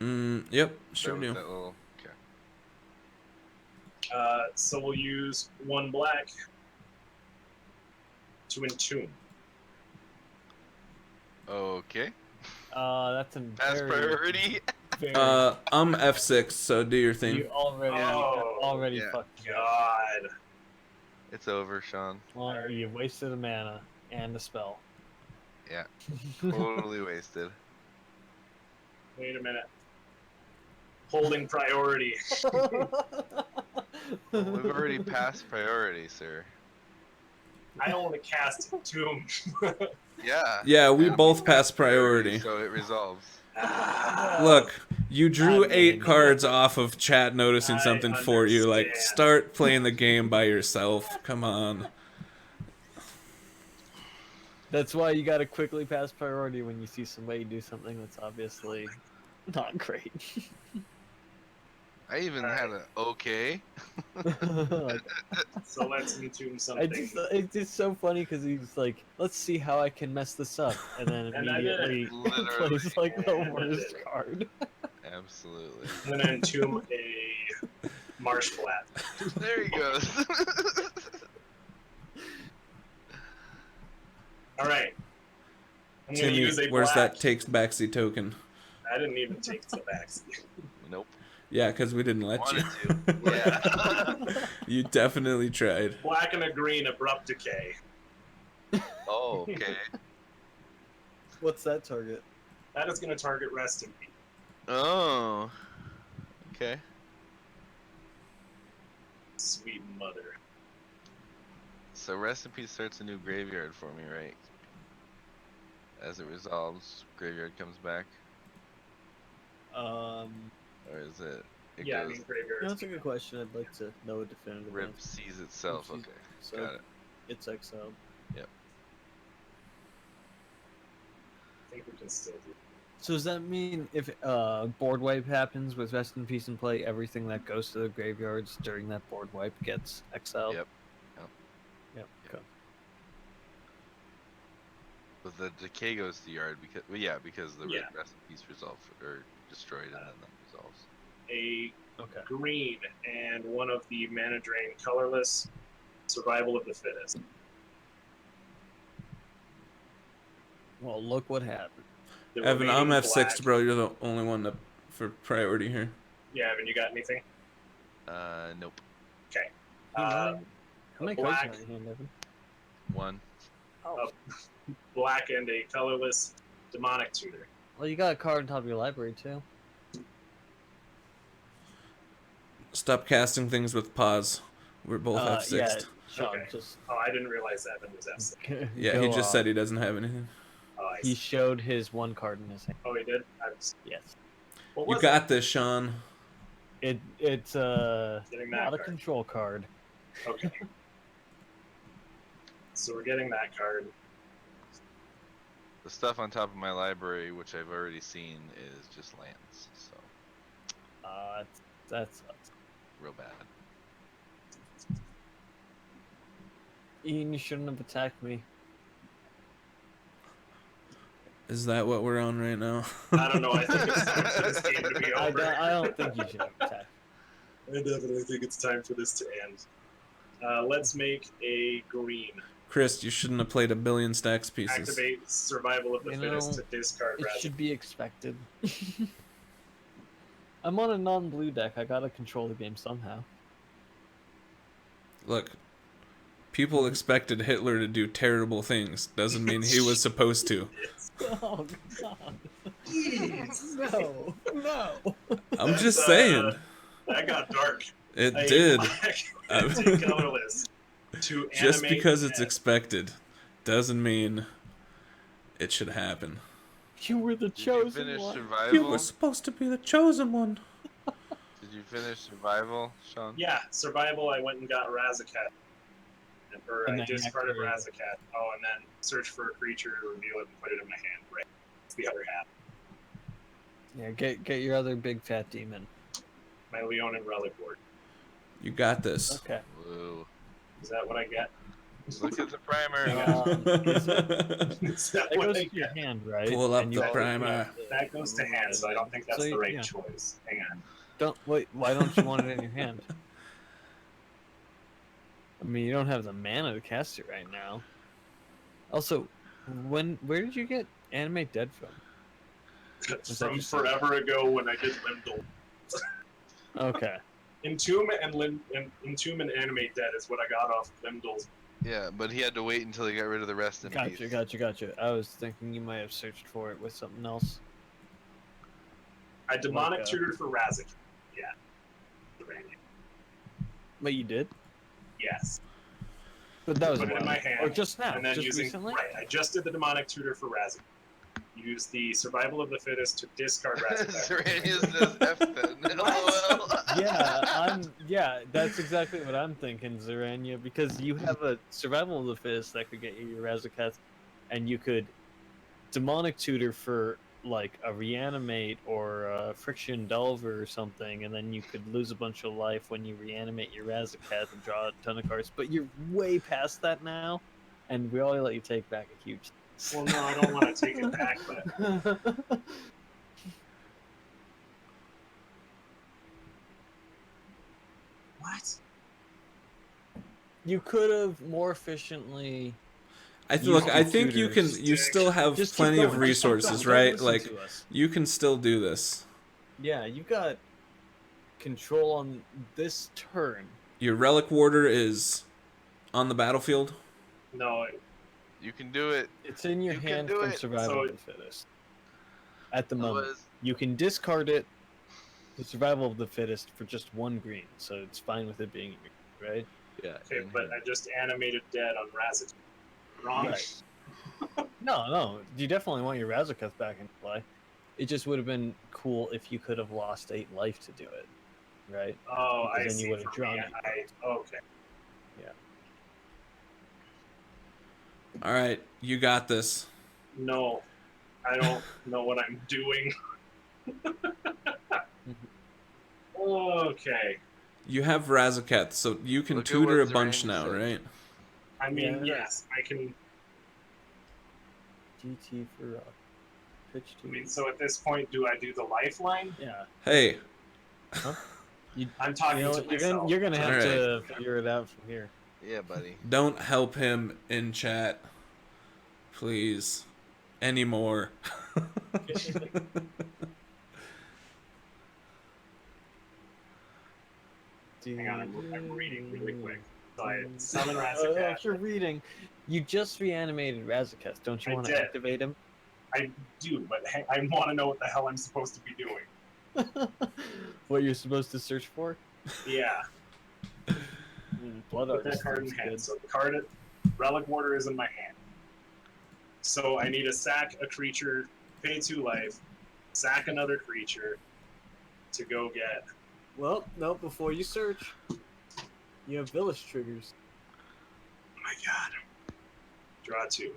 Yep, sure That- do. that little- okay. So we'll use 1 black to Entomb. Okay. That's a Pass very, priority. very. I'm F6, so do your thing. You already Oh, fucked me up. God. It's over, Sean. Well, you wasted a mana and a spell. Yeah. Totally wasted. Wait a minute. Holding priority. We've already passed priority, sir. I only cast Entomb. Yeah. Yeah, we And both passed passed priority. so it resolves. Look, you drew I 8 mean- cards off of chat noticing I something for you. Like, understand. start playing the game by yourself. Come on. That's why you gotta quickly pass priority when you see somebody do something that's obviously not great. I even All had an okay. So let's entomb something. It's just so funny because he's like, let's see how I can mess this up, and then And I did. immediately Literally. plays like the And I worst did. card. Absolutely. I'm gonna entomb a marsh flat. There he goes. All right. I'm gonna Timmy, use a where's black. that takes backsy token? I didn't even take it to the back. Nope. Yeah, because we didn't let Wanted you. to. Yeah. You definitely tried. Black and a green abrupt decay. Oh, okay. What's that target? That is gonna target rest in peace. Oh. Okay. Sweet mother. So rest in peace starts a new graveyard for me, right? As it resolves, graveyard comes back, or is it? It Yeah, I goes mean graveyard. That's a good question. I'd like to know a definitive rip answer. sees itself. Rip sees Okay, So got it. it's exiled. I think we can still do. So does that mean if board wipe happens with Rest in Peace in play, everything that goes to the graveyards during that board wipe gets exiled? Yep. Yep. Okay. But the decay goes to the yard because, well, yeah, because the Yeah. rest in peace resolved or destroyed and then that resolves. A Okay. green and one of the mana drain colorless. Survival of the fittest. Well, look what happened. The Evan, I'm remaining F6, black- bro. You're the only one for priority here. Yeah, Evan, you got anything? Nope. Okay. How many cards black. are in your hand, Evan? One. Oh. Black and a colorless demonic tutor. Well, you got a card on top of your library too. Stop casting things with pause. We're both F6. Yeah, Sean, Okay. just Oh, I didn't realize Evan was F6. Yeah, go he just off. said he doesn't have anything. Oh, I He see. showed his one card in his hand. Oh, he did? I was... Yes. What You was got this, Sean. It's Getting that not a card. control card. it? Okay. So we're getting that card. The stuff on top of my library, which I've already seen, is just lands. So That sucks. real bad. Ian, you shouldn't have attacked me. Is that what we're on right now? I don't know. I think it's time for this game to be I over. don't think you should have attacked. I definitely think it's time for this to end. Let's make a green. Chris, you shouldn't have played a billion stacks pieces. Activate survival of the You fittest know, to discard It rest. should be expected. I'm on a non-blue deck. I gotta control the game somehow. Look, people expected Hitler to do terrible things. Doesn't mean he was supposed to. Oh God! No, no. I'm just saying. That got dark. It A did. black and colorless to Just animate because it's and- expected doesn't mean it should happen. You were the Did you chosen finish one. You survival? were supposed to be the chosen one. Did you finish survival, Sean? Yeah, survival. I went and got Razakat. Or And I then discarded activate Razakat. Oh, and then search for a creature, reveal it, and put it in my hand. Right. It's the other half. Yeah, get your other big fat demon. My Leonin relic board. You got this. Okay. Whoa. Is that what I get? Look at the primer. Is that That what goes I to your get? hand, right? Pull up And the you- primer. That goes to hand, so I don't think that's So, the right yeah. choice. Hang on. Don't wait. Why don't you want it in your hand? I mean, you don't have the mana to cast it right now. Also, where did you get Animate Dead from? Was that From just- forever ago when I did Limdol. Okay. Entomb and Animate Dead is what I got off Limdol's. Yeah, but he had to wait until he got rid of the rest in peace. Gotcha. I was thinking you might have searched for it with something else. I demonic Okay. tutored for Razakat. Yeah. But you did? Yes. But that was Put a it in while my ago. hand, Or just now? And then Just using recently? right, I just did the demonic tutor for Razakat. Use the survival of the fittest to discard Razakat. Serenius says F then. LOL. Yeah, that's exactly what I'm thinking, Zerania, because you have a survival of the fittest that could get you your Razakats, and you could demonic tutor for like a reanimate or a friction delver or something, and then you could lose a bunch of life when you reanimate your Razaketh and draw a ton of cards. But you're way past that now, and we only let you take back a huge. Well, no, I don't want to take it back, but what? You could have more efficiently. Look, I the think you can. tutors. You still have Just keep plenty of going, just keep resources, going. Don't right? listen Like to us. you can still do this. Yeah, you got control on this turn. Your relic warder is on the battlefield. No, You can do it. It's in your You can hand do from it. Survival So- of the Fittest. At the moment, Otherwise- you can discard it to Survival of the Fittest for just 1 green, so it's fine with it being in your right? Yeah. okay, in but hand. I just animated dead on Razaketh. Wrong. Right. No, you definitely want your Razaketh back in play. It just would have been cool if you could have lost 8 life to do it, right? Oh, Because I then you see. would have For me, drawn 8 okay. All right, you got this. No, I don't know what I'm doing. Okay. You have Razaketh, so you can Look at tutor a what bunch Zarani now, said. right? I mean, Yeah. yes, I can. GT for pitch I to. mean, so at this point, do I do the lifeline? Yeah. Hey, I'm talking You know to what, myself. you're gonna have Alright. to figure it out from here. Yeah, buddy. don't help him in chat, please, anymore. Hang on, I'm reading really quick. So I summon If Razaketh. you're reading, you just reanimated Razaketh. Don't you I want to did. activate him? I do, but I want to know what the hell I'm supposed to be doing. What you're supposed to search for? Yeah. Blood Put that Artist card in is hand. good. So the card, Relic Warder, is in my hand. So I need to sack a creature, pay 2 life, sack another creature to go get. Well, no, before you search, you have village triggers. Oh my god. Draw 2.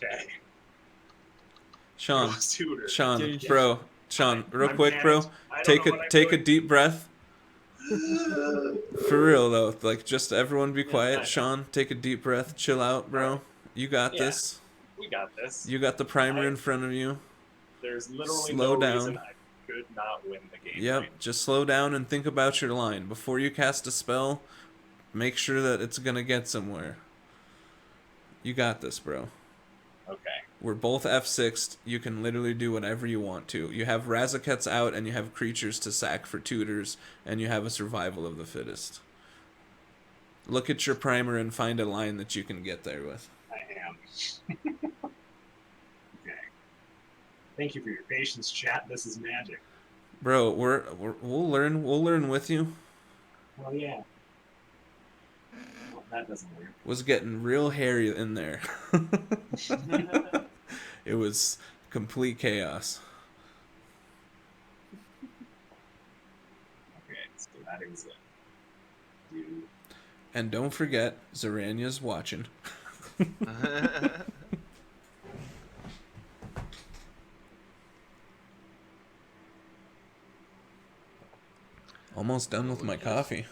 Okay. Sean, Draw tutor. Sean, Dude, bro, Sean, real I'm quick, bro. panicked. I don't Take know a what I'm take a doing. deep breath. For real though, like just everyone be Yeah, quiet. I know. Sean, take a deep breath, chill out, bro. You got Yeah. this. We got this. You got the primer in front of you. There's literally Slow no down. reason I could not win the game. Yep, right? just slow down and think about your line. Before you cast a spell, make sure that it's gonna get somewhere. You got this, bro. Okay. We're both F6'd. You can literally do whatever you want to. You have Razakets out, and you have creatures to sack for tutors, and you have a survival of the fittest. Look at your primer and find a line that you can get there with. I am. Okay. Thank you for your patience, chat. This is magic. Bro, we'll learn. We'll learn with you. Well, yeah. Well, that doesn't work. Was getting real hairy in there. It was complete chaos. Okay, so that is it. Dude. And don't forget, Zoranya's watching. Almost done with my coffee.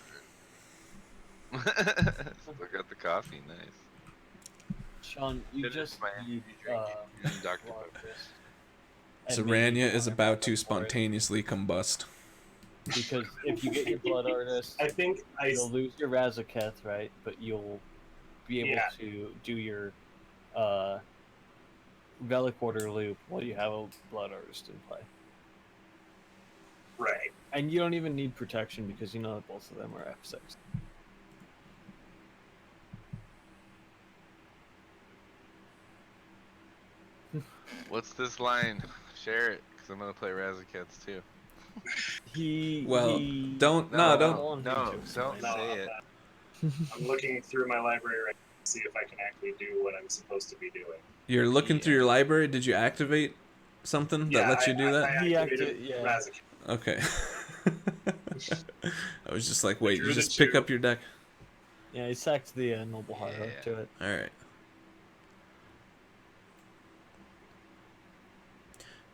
Look at the coffee, nice. Sean, you Finish just my need energy drink and Dr. Blood Pepper. Artist. And maybe Zoranya you is wanna about to back up for it, spontaneously combust. because if you get your Blood Artist, I think you'll lose your Razaketh, right? But you'll be able Yeah. to do your Relic Order loop while you have a Blood Artist in play. right. And you don't even need protection because you know that both of them are F6. What's this line? Share it, because I'm going to play Razakats too. Well, he don't- no, I don't- want him no, to don't explain. say it. I'm looking through my library right now to see if I can actually do what I'm supposed to be doing. You're looking through your library. Did you activate something that lets you do that? I He activated yeah. Razaketh. Okay. I was just like, wait, drew you the just pick two. up your deck? Yeah, he sacked the Noble Heart Yeah. to it. Alright.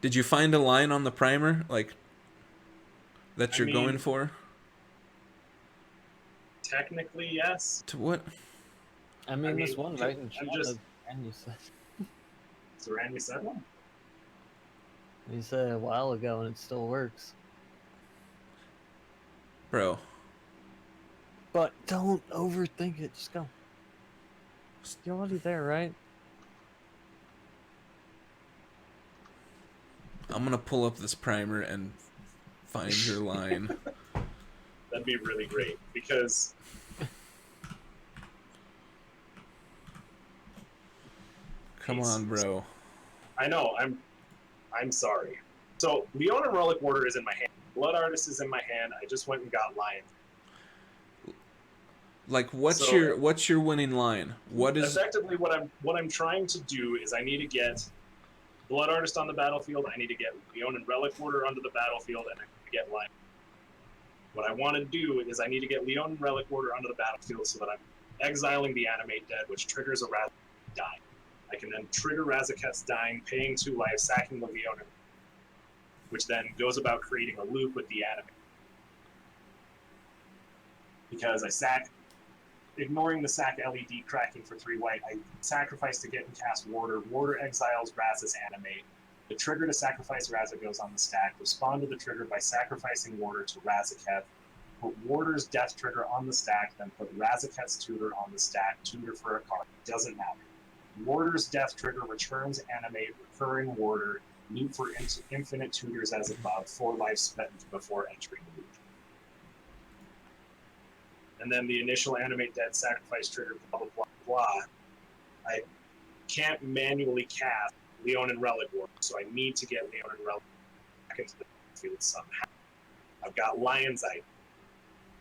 Did you find a line on the primer, like, that you're going for? Technically, yes. To what? I mean, this one right in I'm chat just. is Randy said. So Randy said one. He said it a while ago, and it still works. Bro. But don't overthink it. Just go. You're already there, right? I'm gonna pull up this primer and find your line. That'd be really great because Come on, bro. I know. I'm sorry. So Leona Relic Warder is in my hand. Blood Artist is in my hand. I just went and got Lion. Like, what's your winning line? What is effectively what I'm trying to do is I need to get Blood Artist on the battlefield. I need to get Leonin Relic Warder onto the battlefield, and I need to get Lion. What I want to do is I need to get Leonin Relic Warder onto the battlefield so that I'm exiling the Animate Dead, which triggers a Razakats dying. I can then trigger Razakats dying, paying 2 life, sacking the Leonin, which then goes about creating a loop with the Animate. Because I sack, ignoring the sack LED cracking for 3 white, I sacrifice to get and cast Warder. Warder exiles Raz's Animate. The trigger to sacrifice Raza goes on the stack. Respond to the trigger by sacrificing Warder to Razaketh. Put Warder's death trigger on the stack, then put Razaketh's tutor on the stack. Tutor for a card. Doesn't matter. Warder's death trigger returns Animate, recurring Warder. Loop for infinite tutors as above. 4 life spent before entering the loop. And then the initial Animate Dead sacrifice trigger, blah, blah, blah, blah. I can't manually cast Leonin Relic Warder, so I need to get Leonin Relic back into the field somehow. I've got Lion's Eye,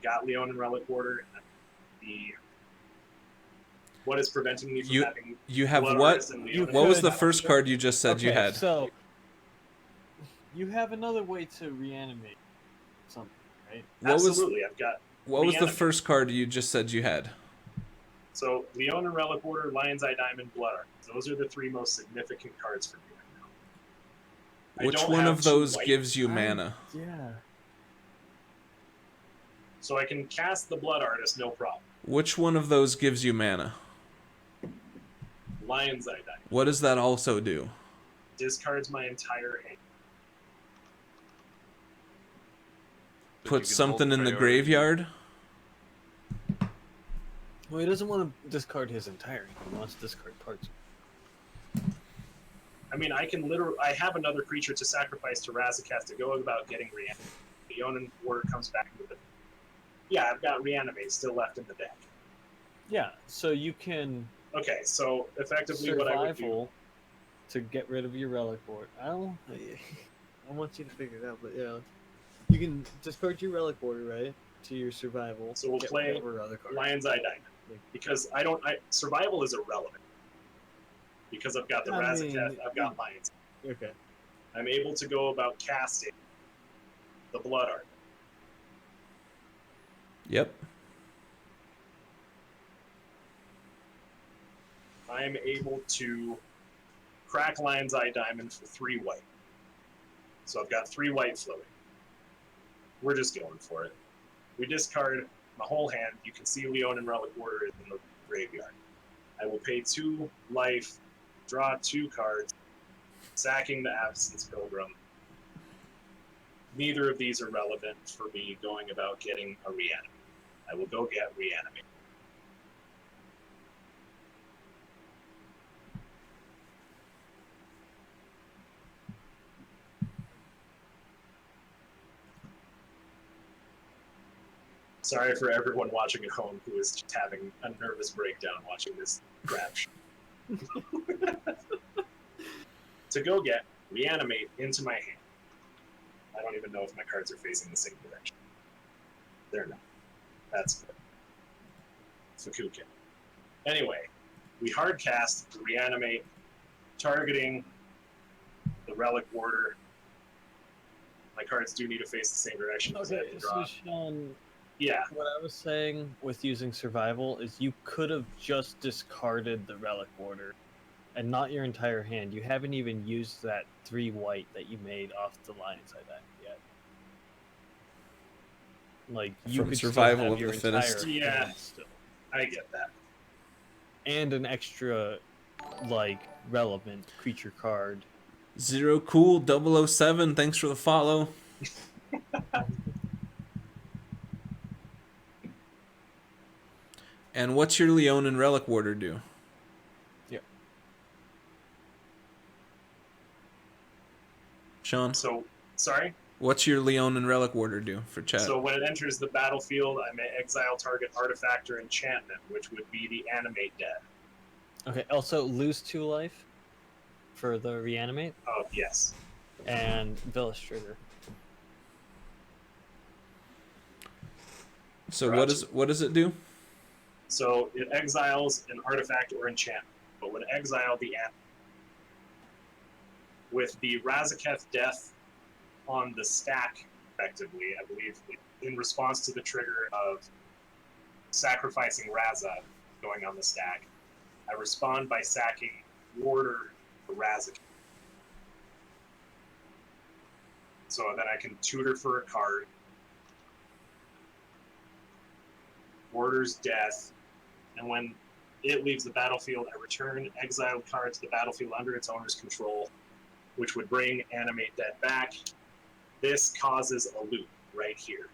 got Leonin Relic Warder, and what is preventing me from having you have Blood what? Artist and Leonin What was the Relic first card you just said you had? So you have another way to reanimate something, right? Absolutely, I've got. What was the first card you just said you had? So Leonin Relic Warder, Lion's Eye Diamond, Blood Artist. Those are the 3 most significant cards for me right now. Which one of those gives you mana? Yeah. So I can cast the Blood Artist, no problem. Which one of those gives you mana? Lion's Eye Diamond. What does that also do? Discards my entire hand. Put something in the graveyard? Well, he doesn't want to discard his entire hand. He wants to discard parts. I mean, I can literally. I have another creature to sacrifice to Razaketh to go about getting reanimated. Leonin Warder comes back into the. Yeah, I've got reanimate still left in the deck. Yeah, so you can. Okay, so effectively, what I would do to get rid of your Relic Ward. I want you to figure it out, but yeah, you can discard your Relic Warder, right, to your survival. So we'll play Lion's Eye Diamond because survival is irrelevant because I've got the Razaketh, I've got Lions. Okay. I'm able to go about casting the Blood Art. Yep. I'm able to crack Lion's Eye Diamond for 3 white. So I've got 3 white floating. We're just going for it. We discard my whole hand. You can see Leonin Relic Warder is in the graveyard. I will pay 2 life, draw 2 cards, sacking the Absence Pilgrim. Neither of these are relevant for me going about getting a reanimate. I will go get reanimate. Sorry for everyone watching at home who is just having a nervous breakdown watching this crap show. To go get reanimate into my hand. I don't even know if my cards are facing the same direction. They're not. That's good. Fukukin. Anyway, we hard cast reanimate, targeting the Relic Warder. My cards do need to face the same direction. Okay, so Sean, yeah. What I was saying with using survival is you could have just discarded the Relic Warder and not your entire hand. You haven't even used that 3 white that you made off the lion's eye deck yet. Like, you From could survival still have of your the fittest. entire Yeah. hand still. I get that. And an extra, like, relevant creature card. Zero Cool 007, thanks for the follow. And what's your Leonin Relic Warder do? Yeah. Sean? So, sorry? What's your Leonin Relic Warder do for chat? So when it enters the battlefield, I may exile target artifact or enchantment, which would be the Animate Dead. Okay, also lose 2 life for the reanimate, Oh, yes. and Village Trigger. So Gotcha. what does it do? So it exiles an artifact or enchantment, but would exile the Animate. With the Razaketh Death on the stack, effectively, I believe, in response to the trigger of sacrificing Raza going on the stack, I respond by sacking Warder for Razaketh. So then I can tutor for a card. Warder's Death, and when it leaves the battlefield, I return exiled card to the battlefield under its owner's control, which would bring Animate Dead back. This causes a loop right here.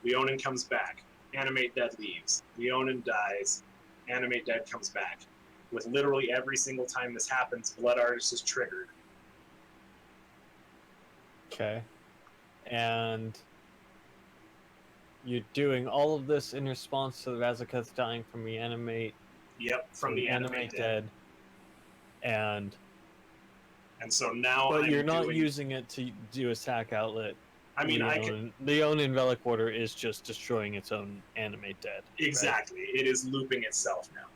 Leonin comes back. Animate Dead leaves. Leonin dies. Animate Dead comes back. With literally every single time this happens, Blood Artist is triggered. Okay. And you're doing all of this in response to the Razaketh dying from Reanimate. Yep, from the Animate Dead. And so now but I'm you're not doing, using it to do a sack outlet. I mean, I can... Leonin Relic Warder is just destroying its own Animate Dead. Exactly. Right? It is looping itself now.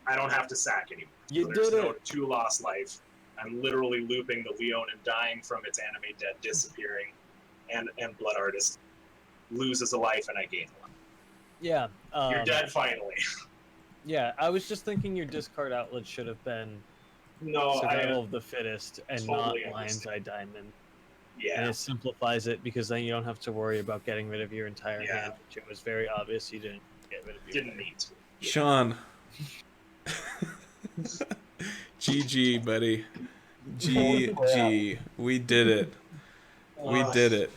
I don't have to sack anymore. You so there's did no it! 2 lost life. I'm literally looping the Leonin dying from its Animate Dead disappearing, and Blood Artist loses a life and I gain 1. Yeah. You're dead finally. Yeah, I was just thinking your discard outlet should have been Survival of the Fittest and totally not Lion's Eye Diamond. Yeah. And it simplifies it because then you don't have to worry about getting rid of your entire Yeah. hand, which it was very obvious you didn't get rid of your Didn't hand. need to. Yeah. Sean. GG, buddy. GG. We did it. We did it.